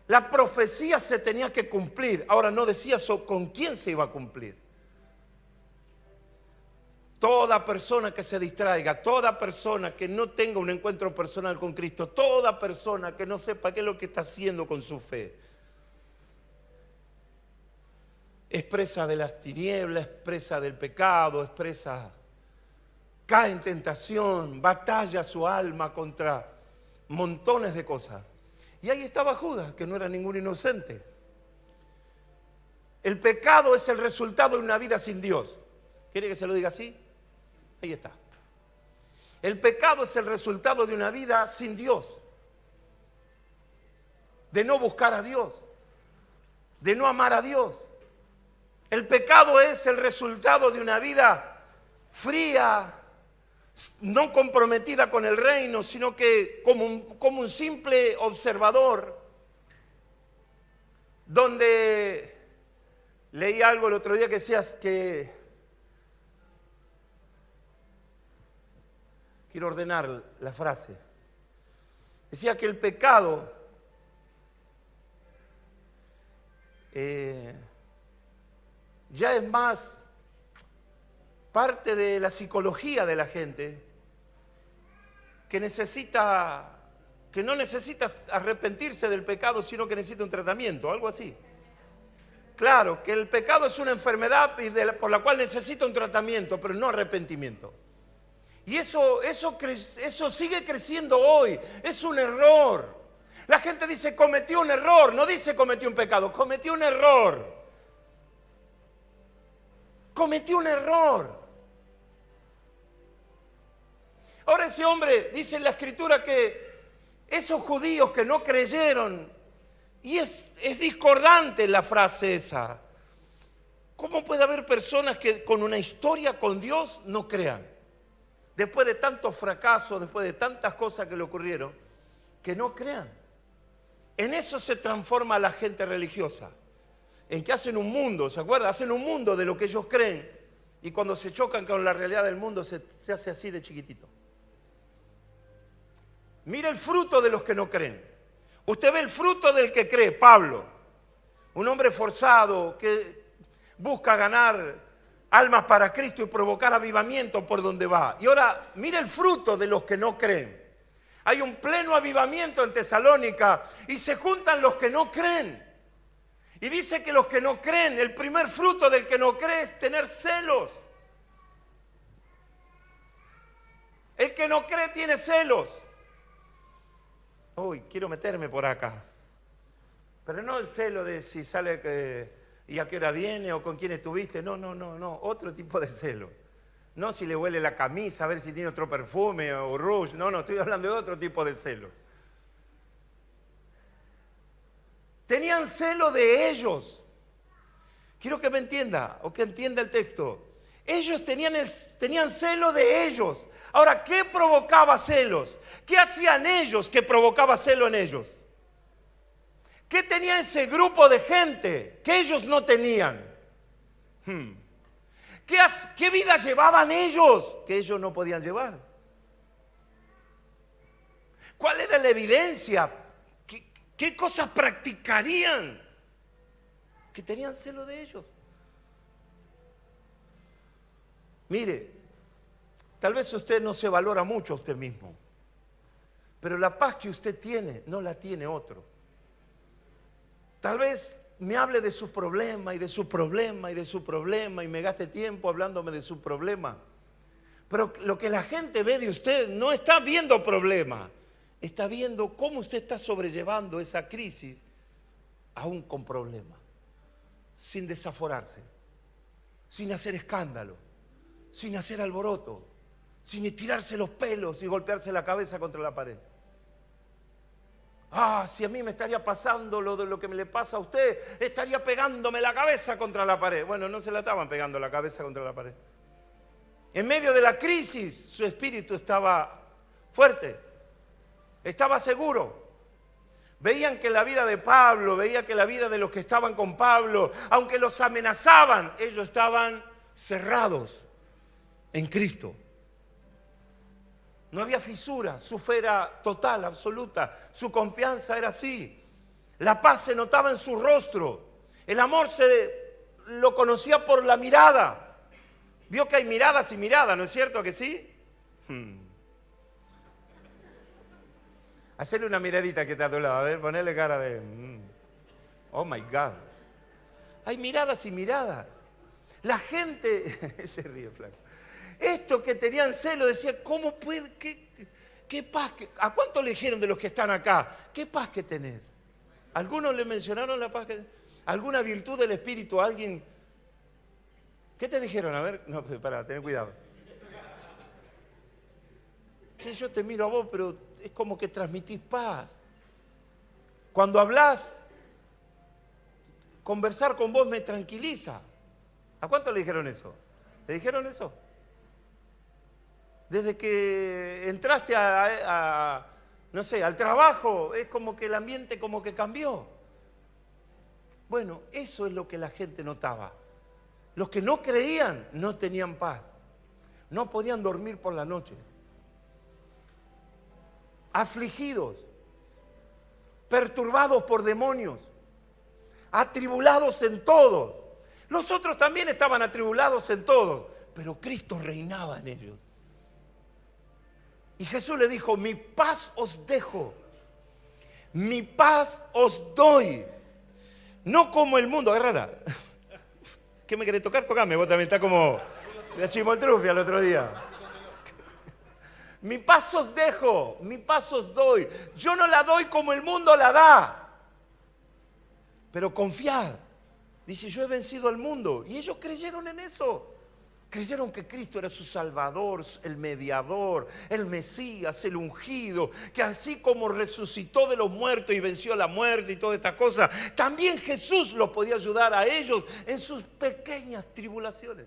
la profecía se tenía que cumplir. Ahora no decía con quién se iba a cumplir. Toda persona que se distraiga, toda persona que no tenga un encuentro personal con Cristo, toda persona que no sepa qué es lo que está haciendo con su fe, es presa de las tinieblas, es presa del pecado, es presa, cae en tentación, batalla su alma contra montones de cosas. Y ahí estaba Judas, que no era ningún inocente. El pecado es el resultado de una vida sin Dios. ¿Quiere que se lo diga así? Ahí está. El pecado es el resultado de una vida sin Dios. De no buscar a Dios. De no amar a Dios. El pecado es el resultado de una vida fría, no comprometida con el reino, sino que como un simple observador, donde leí algo el otro día que decías que, quiero ordenar la frase, decía que el pecado ya es más parte de la psicología de la gente que no necesita arrepentirse del pecado, sino que necesita un tratamiento, algo así. Claro, que el pecado es una enfermedad por la cual necesita un tratamiento, pero no arrepentimiento. Y eso sigue creciendo hoy, es un error. La gente dice cometió un error, no dice cometió un pecado, cometió un error. Cometió un error. Ahora ese hombre, dice en la Escritura que Esos judíos que no creyeron, y es discordante la frase esa. ¿Cómo puede haber personas que con una historia con Dios no crean? Después de tantos fracasos, después de tantas cosas que le ocurrieron, que no crean. En eso se transforma la gente religiosa. En que hacen un mundo, ¿se acuerdan? Hacen un mundo de lo que ellos creen. Y cuando se chocan con la realidad del mundo se hace así de chiquitito. Mira el fruto de los que no creen. Usted ve el fruto del que cree, Pablo. Un hombre forzado que busca ganar almas para Cristo y provocar avivamiento por donde va. Y ahora, mire el fruto de los que no creen. Hay un pleno avivamiento en Tesalónica y se juntan los que no creen. Y dice que los que no creen, el primer fruto del que no cree es tener celos. El que no cree tiene celos. Uy, quiero meterme por acá. Pero no el celo de si sale y a qué hora viene o con quién estuviste. No. Otro tipo de celo. No si le huele la camisa, a ver si tiene otro perfume o rouge. No, estoy hablando de otro tipo de celo. Tenían celo de ellos. Quiero que me entienda o que entienda el texto. Ellos tenían celo de ellos. Ahora, ¿qué provocaba celos? ¿Qué hacían ellos que provocaba celo en ellos? ¿Qué tenía ese grupo de gente que ellos no tenían? ¿Qué vida llevaban ellos que ellos no podían llevar? ¿Cuál era la evidencia? ¿Qué cosas practicarían? Que tenían celo de ellos. Mire, tal vez usted no se valora mucho a usted mismo, pero la paz que usted tiene no la tiene otro. Tal vez me hable de su problema y de su problema y de su problema y me gaste tiempo hablándome de su problema. Pero lo que la gente ve de usted no está viendo problema, está viendo cómo usted está sobrellevando esa crisis aún con problema, sin desaforarse, sin hacer escándalo, sin hacer alboroto, sin tirarse los pelos y golpearse la cabeza contra la pared. Si a mí me estaría pasando lo que me le pasa a usted, estaría pegándome la cabeza contra la pared. Bueno, no se la estaban pegando la cabeza contra la pared. En medio de la crisis, su espíritu estaba fuerte, estaba seguro. Veían que la vida de Pablo, veían que la vida de los que estaban con Pablo, aunque los amenazaban, ellos estaban cerrados en Cristo. No había fisura, su fe era total, absoluta, su confianza era así. La paz se notaba en su rostro, el amor lo conocía por la mirada. Vio que hay miradas y miradas, ¿no es cierto que sí? Hacerle una miradita que está a tu lado, a ver, ponerle cara de... Oh my God. Hay miradas y miradas. La gente... Se ríe, flaco. Estos que tenían celo decían, ¿cómo puede? ¿Qué paz? ¿A cuánto le dijeron de los que están acá? ¿Qué paz que tenés? ¿Algunos le mencionaron la paz que tenés? ¿Alguna virtud del Espíritu? ¿Alguien? ¿Qué te dijeron? A ver, no, pará, ten cuidado. Sí, yo te miro a vos, pero es como que transmitís paz. Cuando hablas, conversar con vos me tranquiliza. ¿A cuánto le dijeron eso? ¿Le dijeron eso? Desde que entraste no sé, al trabajo, es como que el ambiente como que cambió. Bueno, eso es lo que la gente notaba. Los que no creían no tenían paz. No podían dormir por la noche. Afligidos, perturbados por demonios, atribulados en todo. Los otros también estaban atribulados en todo, pero Cristo reinaba en ellos. Y Jesús le dijo, mi paz os dejo, mi paz os doy. No como el mundo, agárrala. ¿Qué me querés tocar? Tocame, vos también estás como la chimoltrufia el otro día. Mi paz os dejo, mi paz os doy. Yo no la doy como el mundo la da. Pero confiad. Dice, yo he vencido al mundo. Y ellos creyeron en eso. Creyeron que Cristo era su Salvador, el mediador, el Mesías, el ungido, que así como resucitó de los muertos y venció la muerte y toda esta cosa, también Jesús los podía ayudar a ellos en sus pequeñas tribulaciones.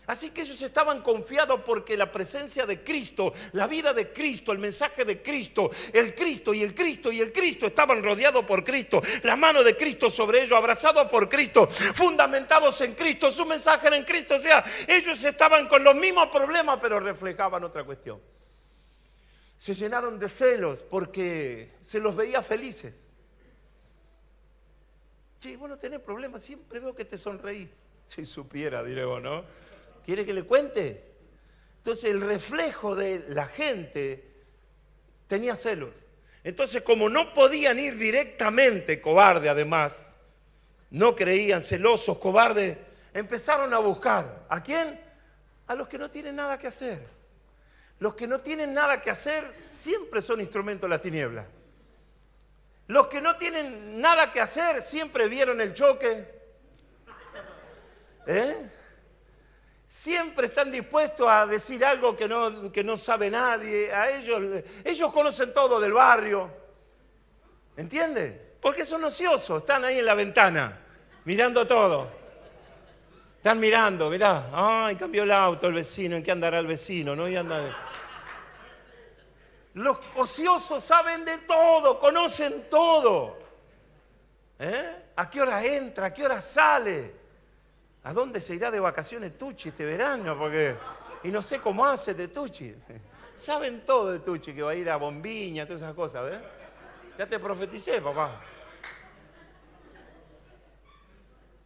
Así que ellos estaban confiados porque la presencia de Cristo, la vida de Cristo, el mensaje de Cristo, el Cristo y el Cristo y el Cristo estaban rodeados por Cristo, la mano de Cristo sobre ellos, abrazados por Cristo, fundamentados en Cristo, su mensaje era en Cristo. O sea, ellos estaban con los mismos problemas, pero reflejaban otra cuestión. Se llenaron de celos porque se los veía felices. Che, vos no tenés problemas, siempre veo que te sonreís. Si supiera, diré vos, ¿no? ¿Quiere que le cuente? Entonces el reflejo de la gente tenía celos. Entonces, como no podían ir directamente, cobarde además, no creían, celosos, cobardes, empezaron a buscar. ¿A quién? A los que no tienen nada que hacer. Los que no tienen nada que hacer siempre son instrumentos de la tiniebla. Los que no tienen nada que hacer siempre vieron el choque. Siempre están dispuestos a decir algo que no sabe nadie. A ellos conocen todo del barrio. ¿Entiende? Porque son ociosos, están ahí en la ventana, mirando todo. Están mirando, mirá, ay, cambió el auto el vecino, ¿en qué andará el vecino? ¿No? Y anda... Los ociosos saben de todo, conocen todo. ¿A qué hora entra? ¿A qué hora sale? ¿A dónde se irá de vacaciones Tucci este verano? Y no sé cómo hace de Tucci. Saben todo de Tucci, que va a ir a Bombiña, todas esas cosas, ¿ves? Ya te profeticé, papá.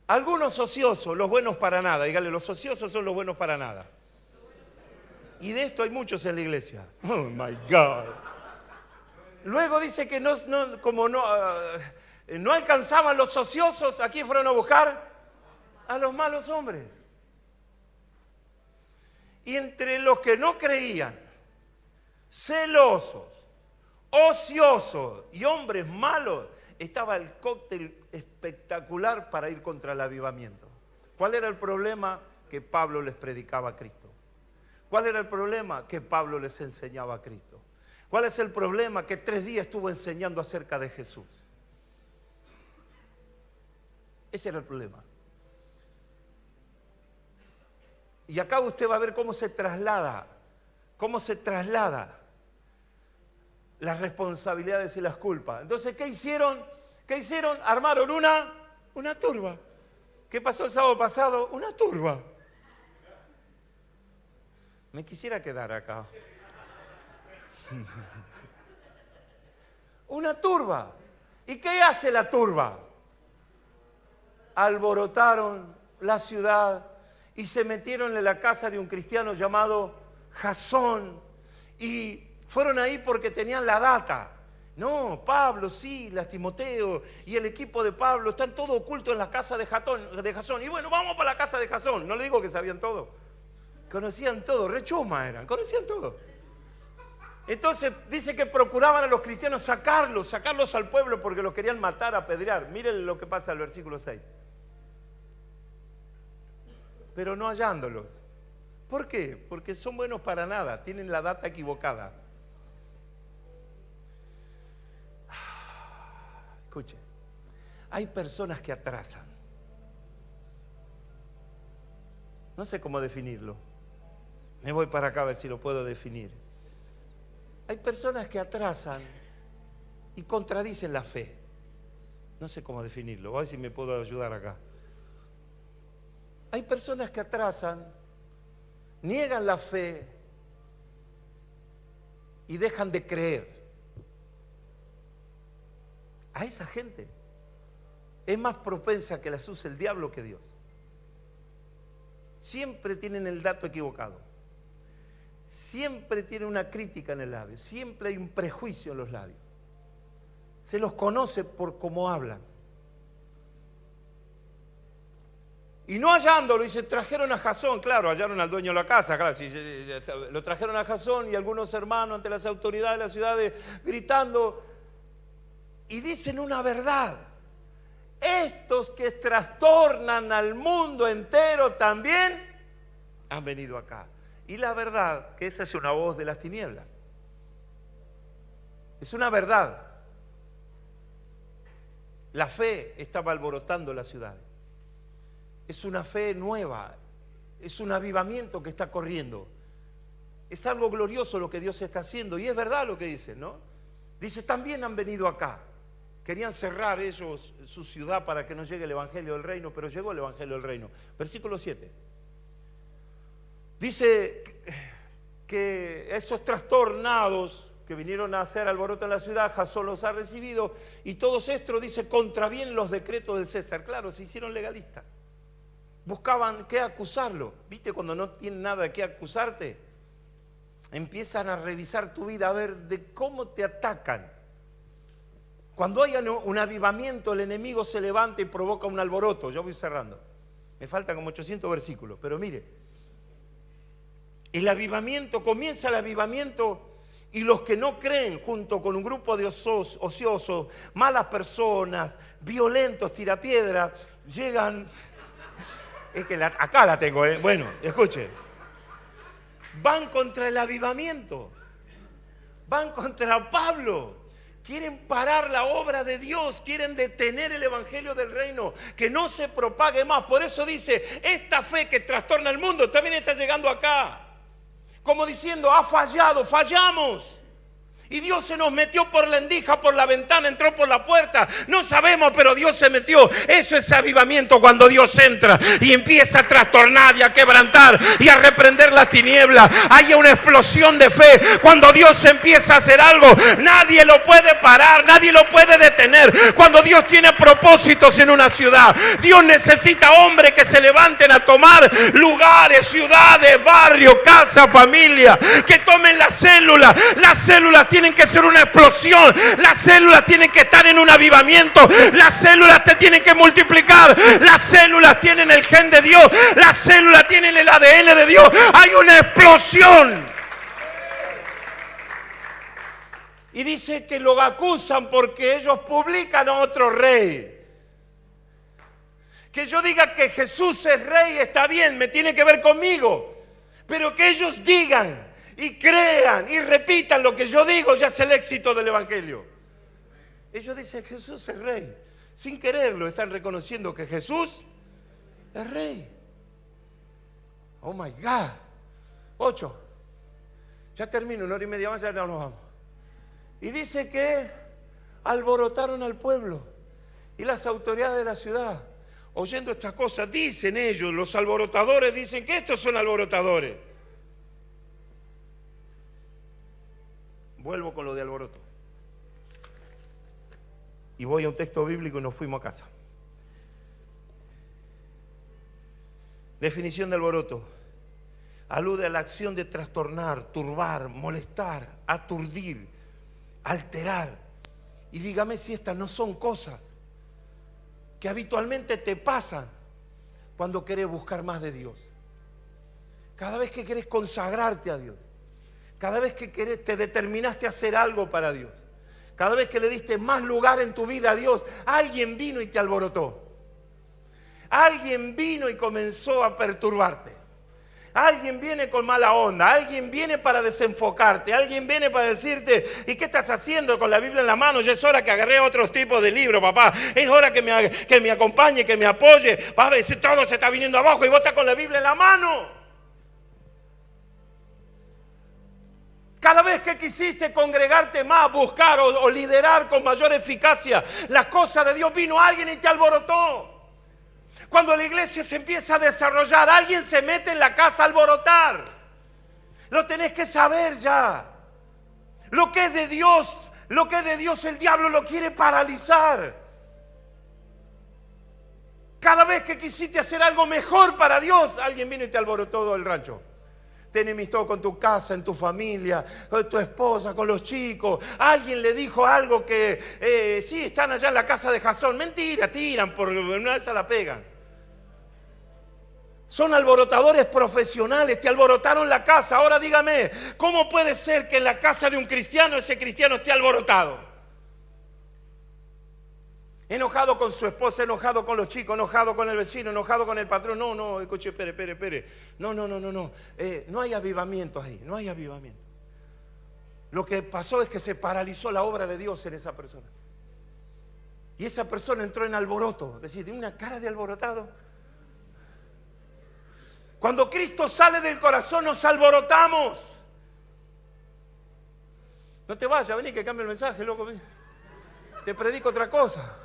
Algunos ociosos, los buenos para nada. Dígale, los ociosos son los buenos para nada. Y de esto hay muchos en la iglesia. Oh, my God. Luego dice que no alcanzaban los ociosos, ¿a quién fueron a buscar? A los malos hombres. Y entre los que no creían, celosos, ociosos y hombres malos, estaba el cóctel espectacular para ir contra el avivamiento. ¿Cuál era el problema? Que Pablo les predicaba a Cristo. ¿Cuál era el problema? Que Pablo les enseñaba a Cristo. ¿Cuál es el problema? Que 3 días estuvo enseñando acerca de Jesús. Ese era el problema. Y acá usted va a ver cómo se traslada las responsabilidades y las culpas. Entonces, ¿qué hicieron? Armaron una turba. ¿Qué pasó el sábado pasado? Una turba. Me quisiera quedar acá. Una turba. ¿Y qué hace la turba? Alborotaron la ciudad y se metieron en la casa de un cristiano llamado Jasón. Y fueron ahí porque tenían la data. No, Pablo, Silas, Timoteo y el equipo de Pablo están todos ocultos en la casa de Jasón. Y bueno, vamos para la casa de Jasón. No le digo que sabían todo. Conocían todo, rechuma eran, conocían todo. Entonces dice que procuraban a los cristianos sacarlos al pueblo porque los querían matar, apedrear. Miren lo que pasa al versículo 6. Pero no hallándolos. ¿Por qué? Porque son buenos para nada, tienen la data equivocada. Escuche, hay personas que atrasan. No sé cómo definirlo. Me voy para acá a ver si lo puedo definir. Hay personas que atrasan y contradicen la fe. No sé cómo definirlo, voy a ver si me puedo ayudar acá. Hay personas que atrasan, niegan la fe y dejan de creer. A esa gente es más propensa que las use el diablo que Dios. Siempre tienen el dato equivocado. Siempre tienen una crítica en el labio. Siempre hay un prejuicio en los labios. Se los conoce por cómo hablan. Y no hallándolo, y se trajeron a Jasón, claro, hallaron al dueño de la casa, claro, lo trajeron a Jasón y algunos hermanos ante las autoridades de la ciudad gritando, y dicen una verdad: estos que trastornan al mundo entero también han venido acá. Y la verdad que esa es una voz de las tinieblas. Es una verdad. La fe estaba alborotando la ciudad. Es una fe nueva. Es un avivamiento que está corriendo. Es algo glorioso lo que Dios está haciendo. Y es verdad lo que dicen, ¿no? Dice, también han venido acá. Querían cerrar ellos su ciudad para que no llegue el Evangelio del Reino, pero llegó el Evangelio del Reino. Versículo 7. Dice que esos trastornados que vinieron a hacer alboroto en la ciudad, Jasón los ha recibido, y todos estos, dice, contravienen los decretos del César. Claro, se hicieron legalistas. Buscaban qué acusarlo. ¿Viste cuando no tienen nada de qué acusarte? Empiezan a revisar tu vida, a ver de cómo te atacan. Cuando haya un avivamiento, el enemigo se levanta y provoca un alboroto. Yo voy cerrando. Me faltan como 800 versículos, pero mire. El avivamiento, comienza el avivamiento y los que no creen, junto con un grupo de ociosos, malas personas, violentos, tirapiedras, llegan. Es que acá la tengo, ¿eh? Bueno, escuchen. Van contra el avivamiento. Van contra Pablo. Quieren parar la obra de Dios, quieren detener el Evangelio del Reino, que no se propague más. Por eso dice, esta fe que trastorna el mundo también está llegando acá. Como diciendo, ha fallado, fallamos. Y Dios se nos metió por la endija, por la ventana, entró por la puerta. No sabemos, pero Dios se metió. Eso es avivamiento, cuando Dios entra y empieza a trastornar y a quebrantar y a reprender las tinieblas. Hay una explosión de fe. Cuando Dios empieza a hacer algo, nadie lo puede parar, nadie lo puede detener. Cuando Dios tiene propósitos en una ciudad, Dios necesita hombres que se levanten a tomar lugares, ciudades, barrios, casa, familia, que tomen las células. Las células tienen que ser una explosión. Las células tienen que estar en un avivamiento. Las células te tienen que multiplicar. Las células tienen el gen de Dios. Las células tienen el ADN de Dios. Hay una explosión. Y dice que lo acusan porque ellos publican a otro rey. Que yo diga que Jesús es rey está bien, me tiene que ver conmigo. Pero que ellos digan y crean y repitan lo que yo digo, ya es el éxito del Evangelio. Ellos dicen Jesús es rey. Sin quererlo están reconociendo que Jesús es rey. Oh my God. 8. Ya termino, 1 hora y media más, ya nos vamos. Y dice que alborotaron al pueblo y las autoridades de la ciudad. Oyendo estas cosas, dicen ellos, los alborotadores, dicen que estos son alborotadores. Vuelvo con lo de alboroto. Y voy a un texto bíblico y nos fuimos a casa. Definición de alboroto. Alude a la acción de trastornar, turbar, molestar, aturdir, alterar. Y dígame si estas no son cosas que habitualmente te pasan cuando querés buscar más de Dios. Cada vez que querés consagrarte a Dios. Cada vez que te determinaste a hacer algo para Dios, cada vez que le diste más lugar en tu vida a Dios, alguien vino y te alborotó. Alguien vino y comenzó a perturbarte. Alguien viene con mala onda, alguien viene para desenfocarte, alguien viene para decirte, ¿y qué estás haciendo con la Biblia en la mano? Ya es hora que agarré otros tipos de libros, papá. Es hora que me acompañe, que me apoye. Va a ver si todo se está viniendo abajo y vos estás con la Biblia en la mano. Cada vez que quisiste congregarte más, buscar o liderar con mayor eficacia las cosas de Dios, vino alguien y te alborotó. Cuando la iglesia se empieza a desarrollar, alguien se mete en la casa a alborotar. Lo tenés que saber ya. Lo que es de Dios, el diablo lo quiere paralizar. Cada vez que quisiste hacer algo mejor para Dios, alguien vino y te alborotó todo el rancho. Te enemistó con tu casa, en tu familia, con tu esposa, con los chicos. Alguien le dijo algo que, sí, están allá en la casa de Jasón. Mentira, tiran, por una vez la pegan. Son alborotadores profesionales, te alborotaron la casa. Ahora dígame, ¿cómo puede ser que en la casa de un cristiano ese cristiano esté alborotado? Enojado con su esposa, enojado con los chicos, enojado con el vecino, enojado con el patrón. No, escuche, espere. No. No hay avivamiento ahí, no hay avivamiento. Lo que pasó es que se paralizó la obra de Dios en esa persona. Y esa persona entró en alboroto, es decir, tiene una cara de alborotado. Cuando Cristo sale del corazón nos alborotamos. No te vayas, vení que cambie el mensaje, loco. Te predico otra cosa.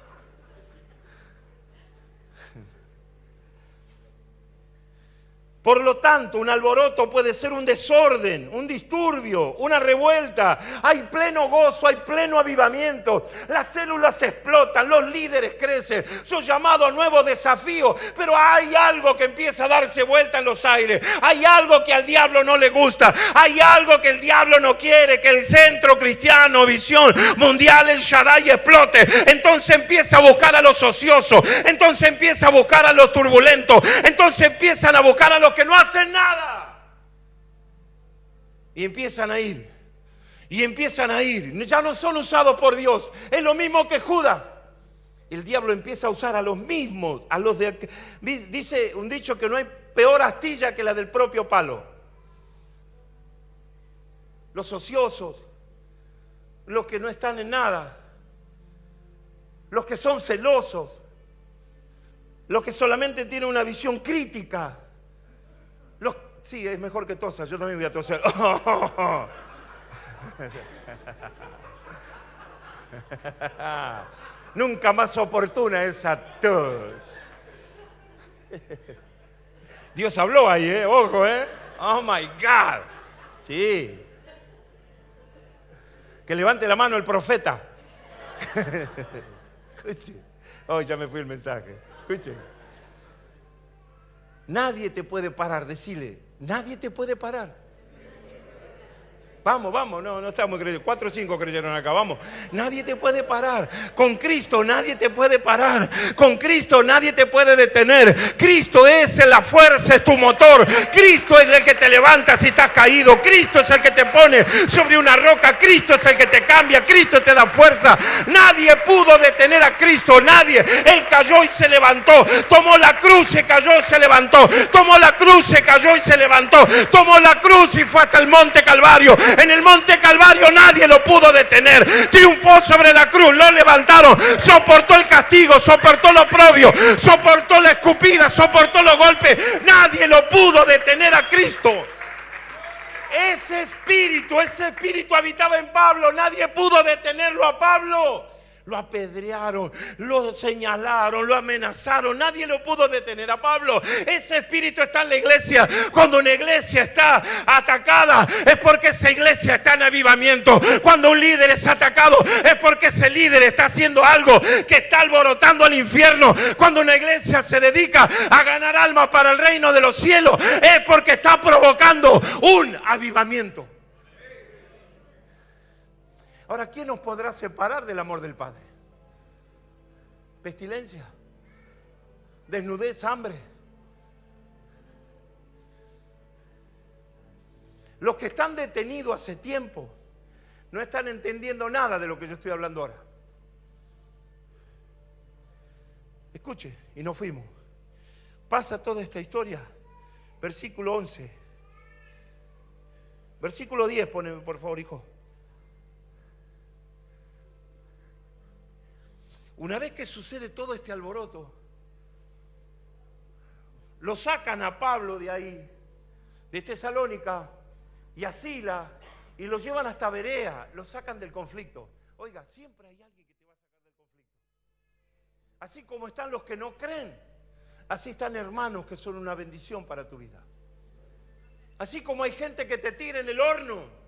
Por lo tanto, un alboroto puede ser un desorden, un disturbio, una revuelta. Hay pleno gozo, hay pleno avivamiento. Las células explotan, los líderes crecen. Son llamados a nuevos desafíos. Pero hay algo que empieza a darse vuelta en los aires. Hay algo que al diablo no le gusta. Hay algo que el diablo no quiere, que el centro cristiano, visión mundial, el Shaddai explote. Entonces empieza a buscar a los ociosos. Entonces empieza a buscar a los turbulentos. Entonces empiezan a buscar a los que no hacen nada. Y empiezan a ir. Ya no son usados por Dios. Es lo mismo que Judas. El diablo empieza a usar a los mismos, a los de... Dice un dicho que no hay peor astilla que la del propio palo. Los ociosos, los que no están en nada, los que son celosos, los que solamente tienen una visión crítica. Sí, es mejor que tosa, yo también voy a toser. Nunca más oportuna esa tos. Dios habló ahí, ojo, oh my God. Sí. Que levante la mano el profeta. Escuche. Oh, ya me fui el mensaje. Escuche. Nadie te puede parar, decile. Nadie te puede parar. Vamos, no estamos creyendo. 4 o 5 creyeron acá, vamos. Nadie te puede parar. Con Cristo nadie te puede parar. Con Cristo nadie te puede detener. Cristo es la fuerza, es tu motor. Cristo es el que te levanta si estás caído. Cristo es el que te pone sobre una roca. Cristo es el que te cambia. Cristo te da fuerza. Nadie pudo detener a Cristo, nadie. Él cayó y se levantó. Tomó la cruz, se cayó, se levantó. Tomó la cruz, se cayó y se levantó. Tomó la cruz y fue hasta el monte Calvario. En el monte Calvario nadie lo pudo detener. Triunfó sobre la cruz, lo levantaron. Soportó el castigo, soportó lo oprobio, soportó la escupida, soportó los golpes. Nadie lo pudo detener a Cristo. Ese espíritu habitaba en Pablo. Nadie pudo detenerlo a Pablo. Lo apedrearon, lo señalaron, lo amenazaron. Nadie lo pudo detener a Pablo. Ese espíritu está en la iglesia. Cuando una iglesia está atacada, es porque esa iglesia está en avivamiento. Cuando un líder es atacado, es porque ese líder está haciendo algo que está alborotando al infierno. Cuando una iglesia se dedica a ganar almas para el reino de los cielos, es porque está provocando un avivamiento. Ahora, ¿quién nos podrá separar del amor del Padre? Pestilencia, desnudez, hambre. Los que están detenidos hace tiempo no están entendiendo nada de lo que yo estoy hablando ahora. Escuche, y nos fuimos. Pasa toda esta historia. Versículo 11. Versículo 10, poneme por favor, hijo. Una vez que sucede todo este alboroto, lo sacan a Pablo de ahí, de Tesalónica, y a Sila, y lo llevan hasta Berea, lo sacan del conflicto. Oiga, siempre hay alguien que te va a sacar del conflicto. Así como están los que no creen, así están hermanos que son una bendición para tu vida. Así como hay gente que te tira en el horno,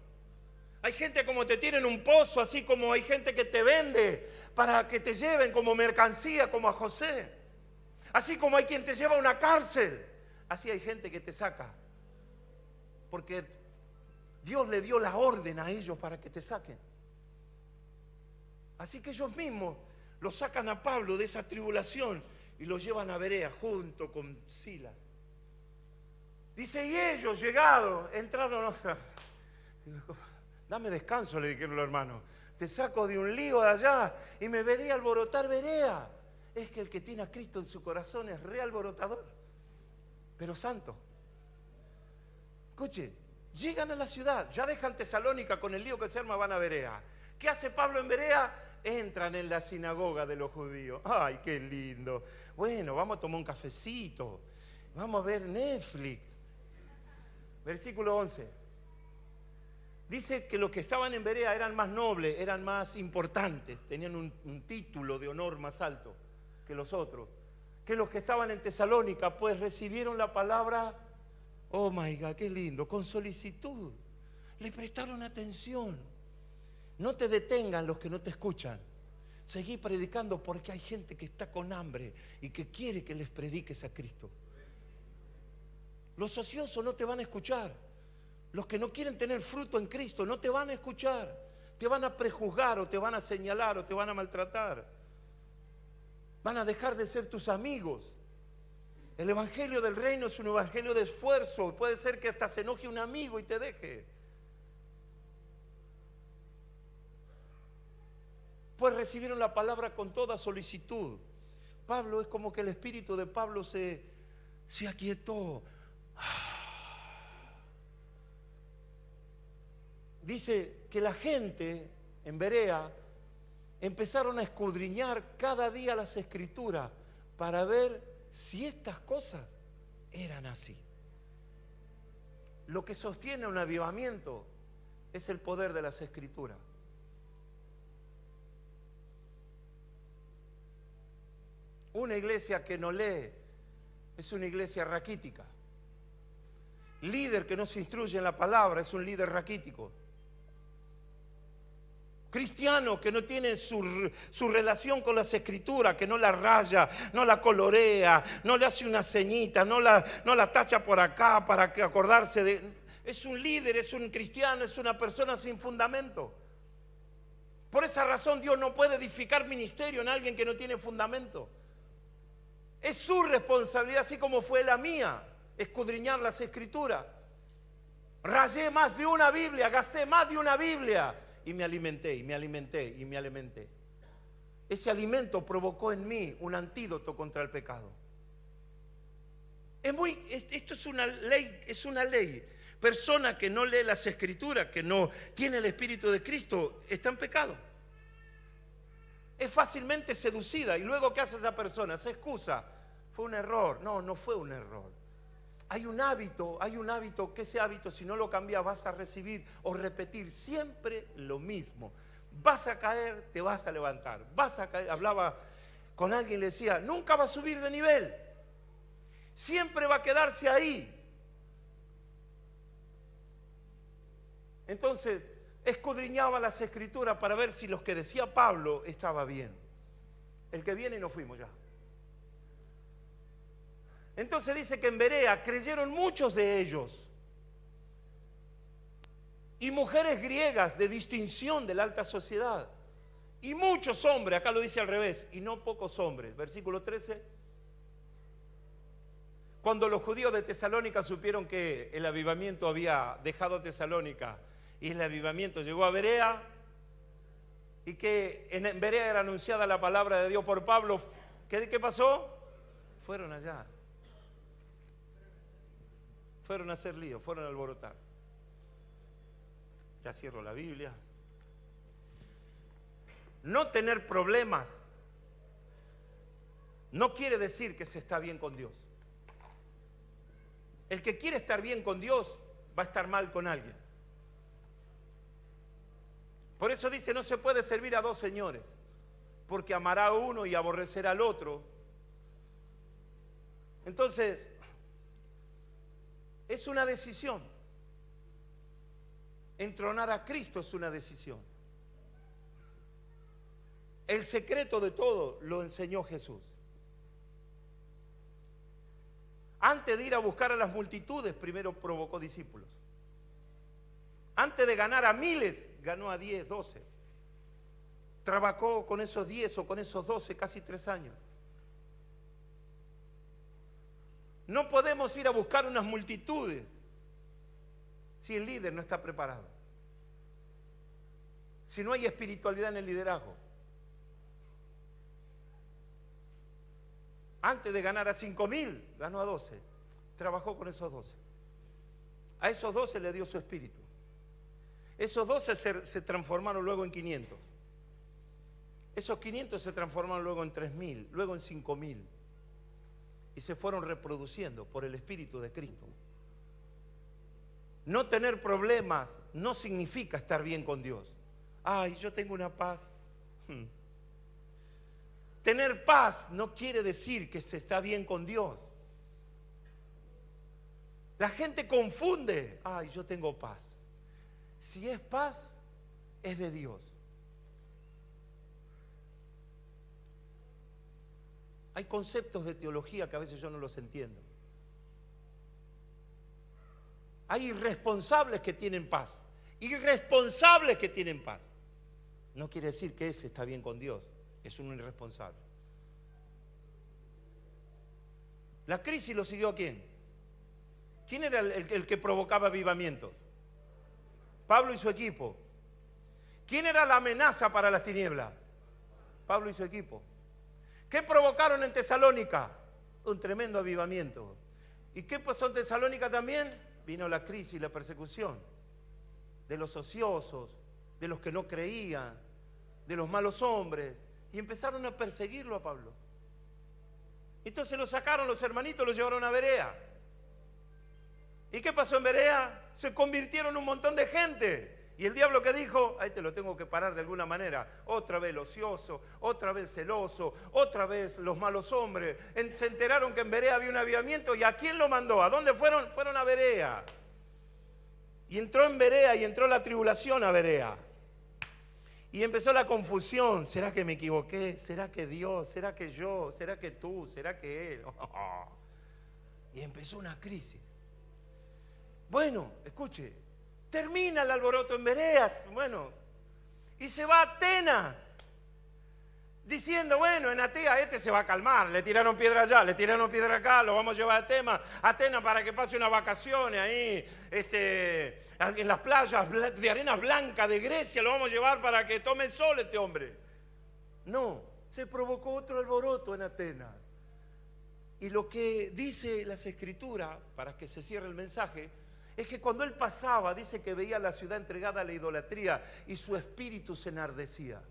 hay gente como te tira en un pozo, así como hay gente que te vende para que te lleven como mercancía, como a José. Así como hay quien te lleva a una cárcel, así hay gente que te saca. Porque Dios le dio la orden a ellos para que te saquen. Así que ellos mismos lo sacan a Pablo de esa tribulación y lo llevan a Berea junto con Silas. Dice, y ellos llegados, entraron... Dame descanso, le dijeron los hermanos. te saco de un lío de allá y me veré alborotar Berea. Es que el que tiene a Cristo en su corazón es re alborotador, pero santo. Escuche, llegan a la ciudad, ya dejan Tesalónica con el lío que se arma, van a Berea. ¿Qué hace Pablo en Berea? Entran en la sinagoga de los judíos. ¡Ay, qué lindo! Bueno, vamos a tomar un cafecito, vamos a ver Netflix. Versículo 11. Dice que los que estaban en Berea eran más nobles, eran más importantes, tenían un título de honor más alto que los otros. Que los que estaban en Tesalónica, pues recibieron la palabra, oh my God, qué lindo, con solicitud. Le prestaron atención. No te detengan los que no te escuchan. Seguí predicando porque hay gente que está con hambre y que quiere que les prediques a Cristo. Los ociosos no te van a escuchar. Los que no quieren tener fruto en Cristo no te van a escuchar. Te van a prejuzgar o te van a señalar o te van a maltratar. Van a dejar de ser tus amigos. El evangelio del reino es un evangelio de esfuerzo. Puede ser que hasta se enoje un amigo y te deje. Pues recibieron la palabra con toda solicitud. Pablo, es como que el espíritu de Pablo se aquietó. Dice que la gente en Berea empezaron a escudriñar cada día las escrituras para ver si estas cosas eran así. Lo que sostiene un avivamiento es el poder de las escrituras. Una iglesia que no lee es una iglesia raquítica. Líder que no se instruye en la palabra es un líder raquítico. Cristiano que no tiene su relación con las escrituras, que no la raya, no la colorea, no le hace una ceñita, no la tacha por acá para que acordarse de... Es un líder, es un cristiano, es una persona sin fundamento. Por esa razón Dios no puede edificar ministerio en alguien que no tiene fundamento. Es su responsabilidad, así como fue la mía, escudriñar las escrituras. Rayé más de una Biblia, gasté más de una Biblia y me alimenté, y me alimenté, y me alimenté. Ese alimento provocó en mí un antídoto contra el pecado. Esto es una ley. Persona que no lee las escrituras, que no tiene el Espíritu de Cristo, está en pecado. Es fácilmente seducida. ¿Y luego qué hace esa persona? Se excusa. Fue un error. No, no fue un error. Hay un hábito que ese hábito, si no lo cambias, vas a recibir o repetir siempre lo mismo. Vas a caer, te vas a levantar. Vas a caer. Hablaba con alguien y le decía, nunca va a subir de nivel. Siempre va a quedarse ahí. Entonces, escudriñaba las escrituras para ver si lo que decía Pablo estaba bien. El que viene y nos fuimos ya. Entonces dice que en Berea creyeron muchos de ellos. Y mujeres griegas de distinción de la alta sociedad. Y muchos hombres, acá lo dice al revés, y no pocos hombres. Versículo 13. Cuando los judíos de Tesalónica supieron que el avivamiento había dejado Tesalónica y el avivamiento llegó a Berea, y que en Berea era anunciada la palabra de Dios por Pablo, ¿qué pasó? Fueron allá. Fueron a hacer lío, fueron a alborotar. Ya cierro la Biblia. No tener problemas no quiere decir que se está bien con Dios. El que quiere estar bien con Dios va a estar mal con alguien. Por eso dice, no se puede servir a dos señores, porque amará a uno y aborrecerá al otro. Entonces, es una decisión. Entronar a Cristo es una decisión. El secreto de todo lo enseñó Jesús. Antes de ir a buscar a las multitudes, primero provocó discípulos. Antes de ganar a miles, ganó a 10, 12. Trabajó con esos 10 o con esos 12 casi 3 años. No podemos ir a buscar unas multitudes si el líder no está preparado. si no hay espiritualidad en el liderazgo? Antes de ganar a 5.000, ganó a 12. Trabajó con esos 12. A esos 12 le dio su espíritu. Esos 12 se transformaron luego en 500. Esos 500 se transformaron luego en 3.000, luego en 5.000. Y se fueron reproduciendo por el Espíritu de Cristo. No tener problemas no significa estar bien con Dios. Ay, yo tengo una paz. Tener paz no quiere decir que se está bien con Dios. La gente confunde. Ay, yo tengo paz. Si es paz, es de Dios. Hay conceptos de teología que a veces yo no los entiendo. Hay irresponsables que tienen paz. Irresponsables que tienen paz. No quiere decir que ese está bien con Dios. Es un irresponsable. ¿La crisis lo siguió a quién? ¿Quién era el que provocaba avivamientos? Pablo y su equipo. ¿Quién era la amenaza para las tinieblas? Pablo y su equipo. ¿Qué provocaron en Tesalónica? Un tremendo avivamiento. ¿Y qué pasó en Tesalónica también? Vino la crisis, la persecución de los ociosos, de los que no creían, de los malos hombres. Y empezaron a perseguirlo a Pablo. Entonces lo sacaron los hermanitos, lo llevaron a Berea. ¿Y qué pasó en Berea? Se convirtieron un montón de gente. Y el diablo que dijo, ahí te lo tengo que parar de alguna manera. Otra vez el ocioso, otra vez celoso, otra vez los malos hombres. Se enteraron que en Berea había un avivamiento. ¿Y a quién lo mandó? ¿A dónde fueron? Fueron a Berea. Y entró en Berea y entró la tribulación a Berea. Y empezó la confusión. ¿Será que me equivoqué? ¿Será que Dios? ¿Será que yo? ¿Será que tú? ¿Será que Él? Y empezó una crisis. Bueno, escuche, termina el alboroto en Bereas, bueno, y se va a Atenas, diciendo, bueno, en Atenas este se va a calmar, le tiraron piedra allá, le tiraron piedra acá, lo vamos a llevar a Atenas para que pase unas vacaciones ahí, en las playas de arena blanca de Grecia, lo vamos a llevar para que tome sol este hombre. No, se provocó otro alboroto en Atenas. Y lo que dice las Escrituras, para que se cierre el mensaje, es que cuando él pasaba, dice que veía la ciudad entregada a la idolatría y su espíritu se enardecía.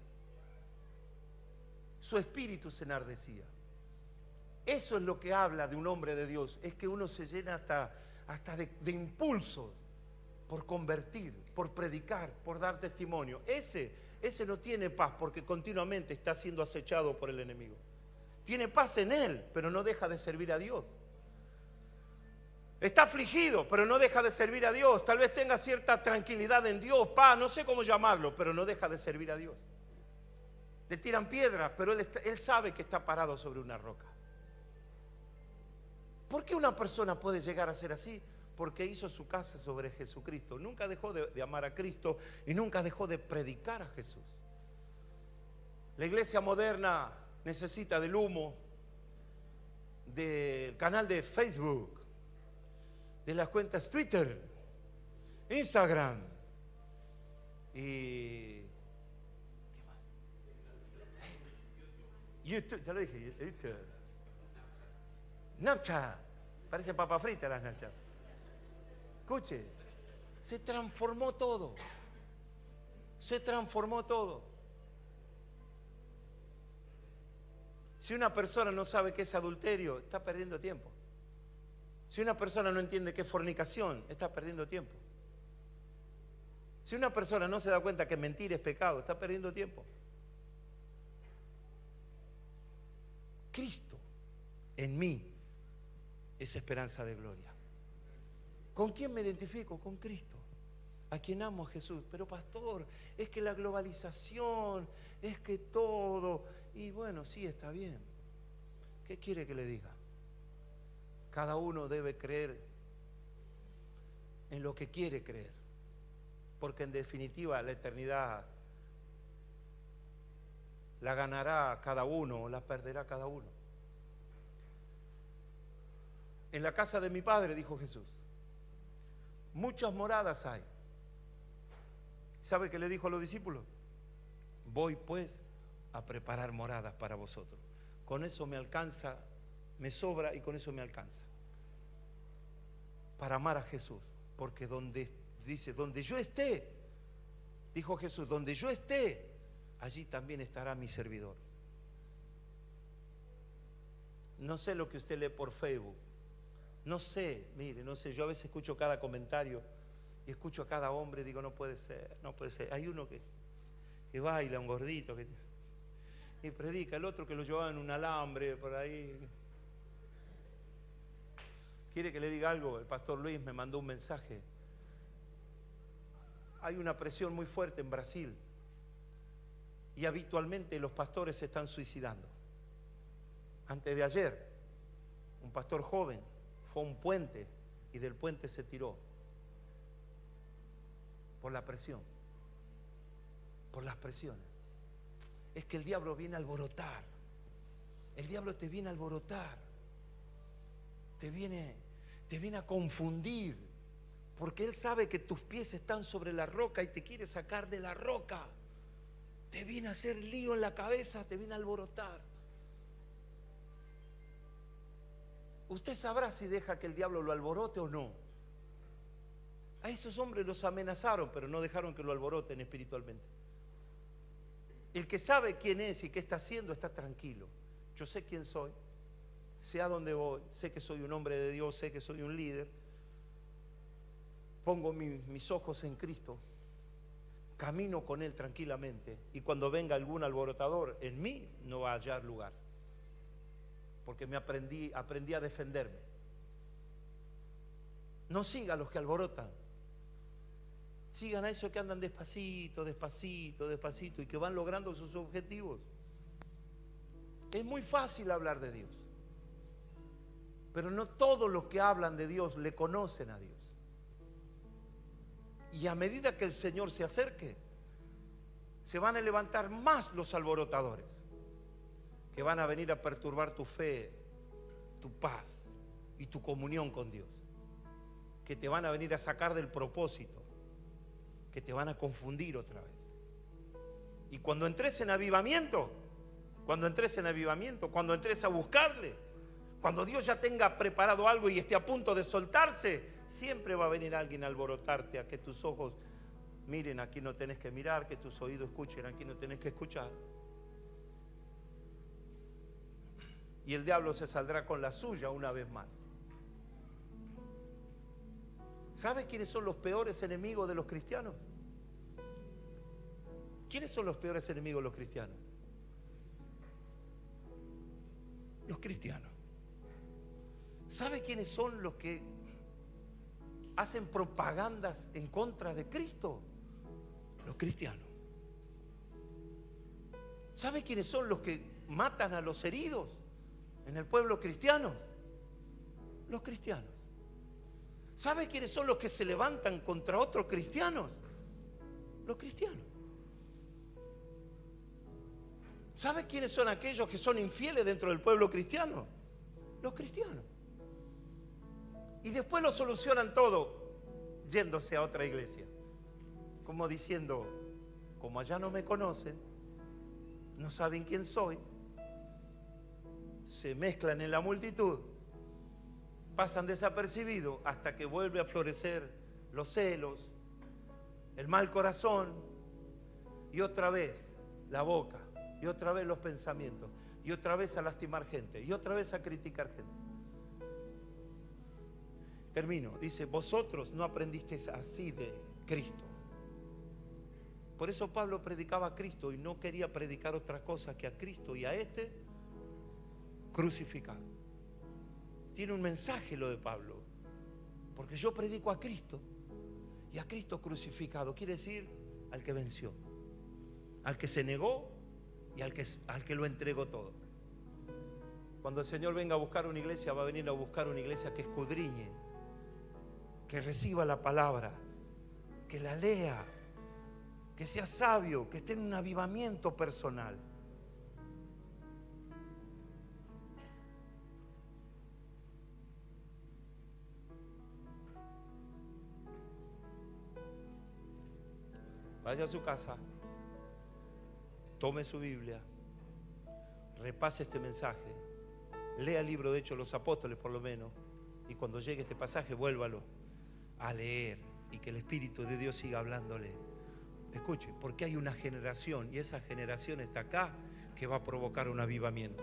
Su espíritu se enardecía. Eso es lo que habla de un hombre de Dios, es que uno se llena hasta de impulsos por convertir, por predicar, por dar testimonio. Ese no tiene paz porque continuamente está siendo acechado por el enemigo. Tiene paz en él, pero no deja de servir a Dios. Está afligido, pero no deja de servir a Dios. Tal vez tenga cierta tranquilidad en Dios, paz, no sé cómo llamarlo, pero no deja de servir a Dios. Le tiran piedras, pero él sabe que está parado sobre una roca. ¿Por qué una persona puede llegar a ser así? Porque hizo su casa sobre Jesucristo. Nunca dejó de amar a Cristo y nunca dejó de predicar a Jesús. La iglesia moderna necesita del humo, del canal de Facebook, de las cuentas Twitter, Instagram y ¿qué más? YouTube, ya lo dije, YouTube. Snapchat, parece papa frita la Snapchat. Escuche, se transformó todo. Se transformó todo. Si una persona no sabe qué es adulterio, está perdiendo tiempo. Si una persona no entiende qué es fornicación, está perdiendo tiempo. Si una persona no se da cuenta que mentir es pecado, está perdiendo tiempo. Cristo en mí es esperanza de gloria. ¿Con quién me identifico? Con Cristo, a quien amo a Jesús. Pero pastor, es que la globalización, es que todo, y bueno, sí, está bien. ¿Qué quiere que le diga? Cada uno debe creer en lo que quiere creer, porque en definitiva la eternidad la ganará cada uno o la perderá cada uno. En la casa de mi Padre, dijo Jesús, muchas moradas hay. ¿Sabe qué le dijo a los discípulos? Voy pues a preparar moradas para vosotros. Con eso me alcanza, me sobra y con eso me alcanza para amar a Jesús. Porque dice, donde yo esté, dijo Jesús, donde yo esté, allí también estará mi servidor. No sé lo que usted lee por Facebook. No sé, mire, no sé. Yo a veces escucho cada comentario y escucho a cada hombre y digo, no puede ser, no puede ser. Hay uno que baila, un gordito, y predica, el otro que lo llevaba en un alambre por ahí. ¿Quiere que le diga algo? El pastor Luis me mandó un mensaje. Hay una presión muy fuerte en Brasil y habitualmente los pastores se están suicidando. Antes de ayer, un pastor joven fue a un puente y del puente se tiró por la presión, por las presiones. Es que el diablo viene a alborotar. El diablo te viene a alborotar. Te viene a confundir. Porque él sabe que tus pies están sobre la roca y te quiere sacar de la roca. Te viene a hacer lío en la cabeza, te viene a alborotar. Usted sabrá si deja que el diablo lo alborote o no. A estos hombres los amenazaron, pero no dejaron que lo alboroten espiritualmente. El que sabe quién es y qué está haciendo está tranquilo. Yo sé quién soy, sé a dónde voy, sé que soy un hombre de Dios, sé que soy un líder. Pongo mis ojos en Cristo, camino con Él tranquilamente y cuando venga algún alborotador en mí no va a hallar lugar. Porque aprendí a defenderme. No siga a los que alborotan. Sigan a esos que andan despacito, despacito, despacito y que van logrando sus objetivos. Es muy fácil hablar de Dios. Pero no todos los que hablan de Dios le conocen a Dios. Y a medida que el Señor se acerque, se van a levantar más los alborotadores, que van a venir a perturbar tu fe, tu paz y tu comunión con Dios, que te van a venir a sacar del propósito, que te van a confundir otra vez. Y cuando entres en avivamiento, cuando entres a buscarle, cuando Dios ya tenga preparado algo y esté a punto de soltarse, siempre va a venir alguien a alborotarte, a que tus ojos miren, aquí no tenés que mirar, que tus oídos escuchen, aquí no tenés que escuchar. Y el diablo se saldrá con la suya una vez más. ¿Sabe quiénes son los peores enemigos de los cristianos? ¿Quiénes son los peores enemigos de los cristianos? Los cristianos. ¿Sabe quiénes son los que hacen propagandas en contra de Cristo? Los cristianos. ¿Sabe quiénes son los que matan a los heridos en el pueblo cristiano? Los cristianos. ¿Sabe quiénes son los que se levantan contra otros cristianos? Los cristianos. ¿Sabe quiénes son aquellos que son infieles dentro del pueblo cristiano? Los cristianos. Y después lo solucionan todo yéndose a otra iglesia, como diciendo, como allá no me conocen, no saben quién soy, se mezclan en la multitud, pasan desapercibidos hasta que vuelve a florecer los celos, el mal corazón y otra vez la boca y otra vez los pensamientos y otra vez a lastimar gente y otra vez a criticar gente. Termino, dice, vosotros no aprendisteis así de Cristo. Por eso Pablo predicaba a Cristo y no quería predicar otra cosa que a Cristo y a este crucificado. Tiene un mensaje lo de Pablo, porque yo predico a Cristo y a Cristo crucificado, quiere decir al que venció, al que se negó y al que lo entregó todo. Cuando el Señor venga a buscar una iglesia, va a venir a buscar una iglesia que escudriñe, que reciba la palabra, que la lea, que sea sabio, que esté en un avivamiento personal. Vaya a su casa, tome su Biblia, repase este mensaje, lea el libro de Hechos de los Apóstoles por lo menos, y cuando llegue este pasaje vuélvalo a leer y que el Espíritu de Dios siga hablándole. Escuche, porque hay una generación, y esa generación está acá, que va a provocar un avivamiento.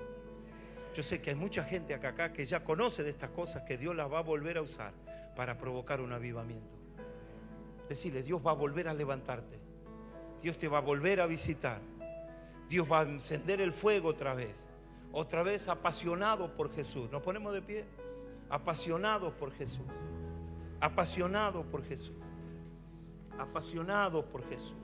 Yo sé que hay mucha gente acá que ya conoce de estas cosas, que Dios las va a volver a usar para provocar un avivamiento. Decirle, Dios va a volver a levantarte, Dios te va a volver a visitar, Dios va a encender el fuego otra vez apasionado por Jesús. Nos ponemos de pie, apasionados por Jesús, apasionados por Jesús, apasionados por Jesús.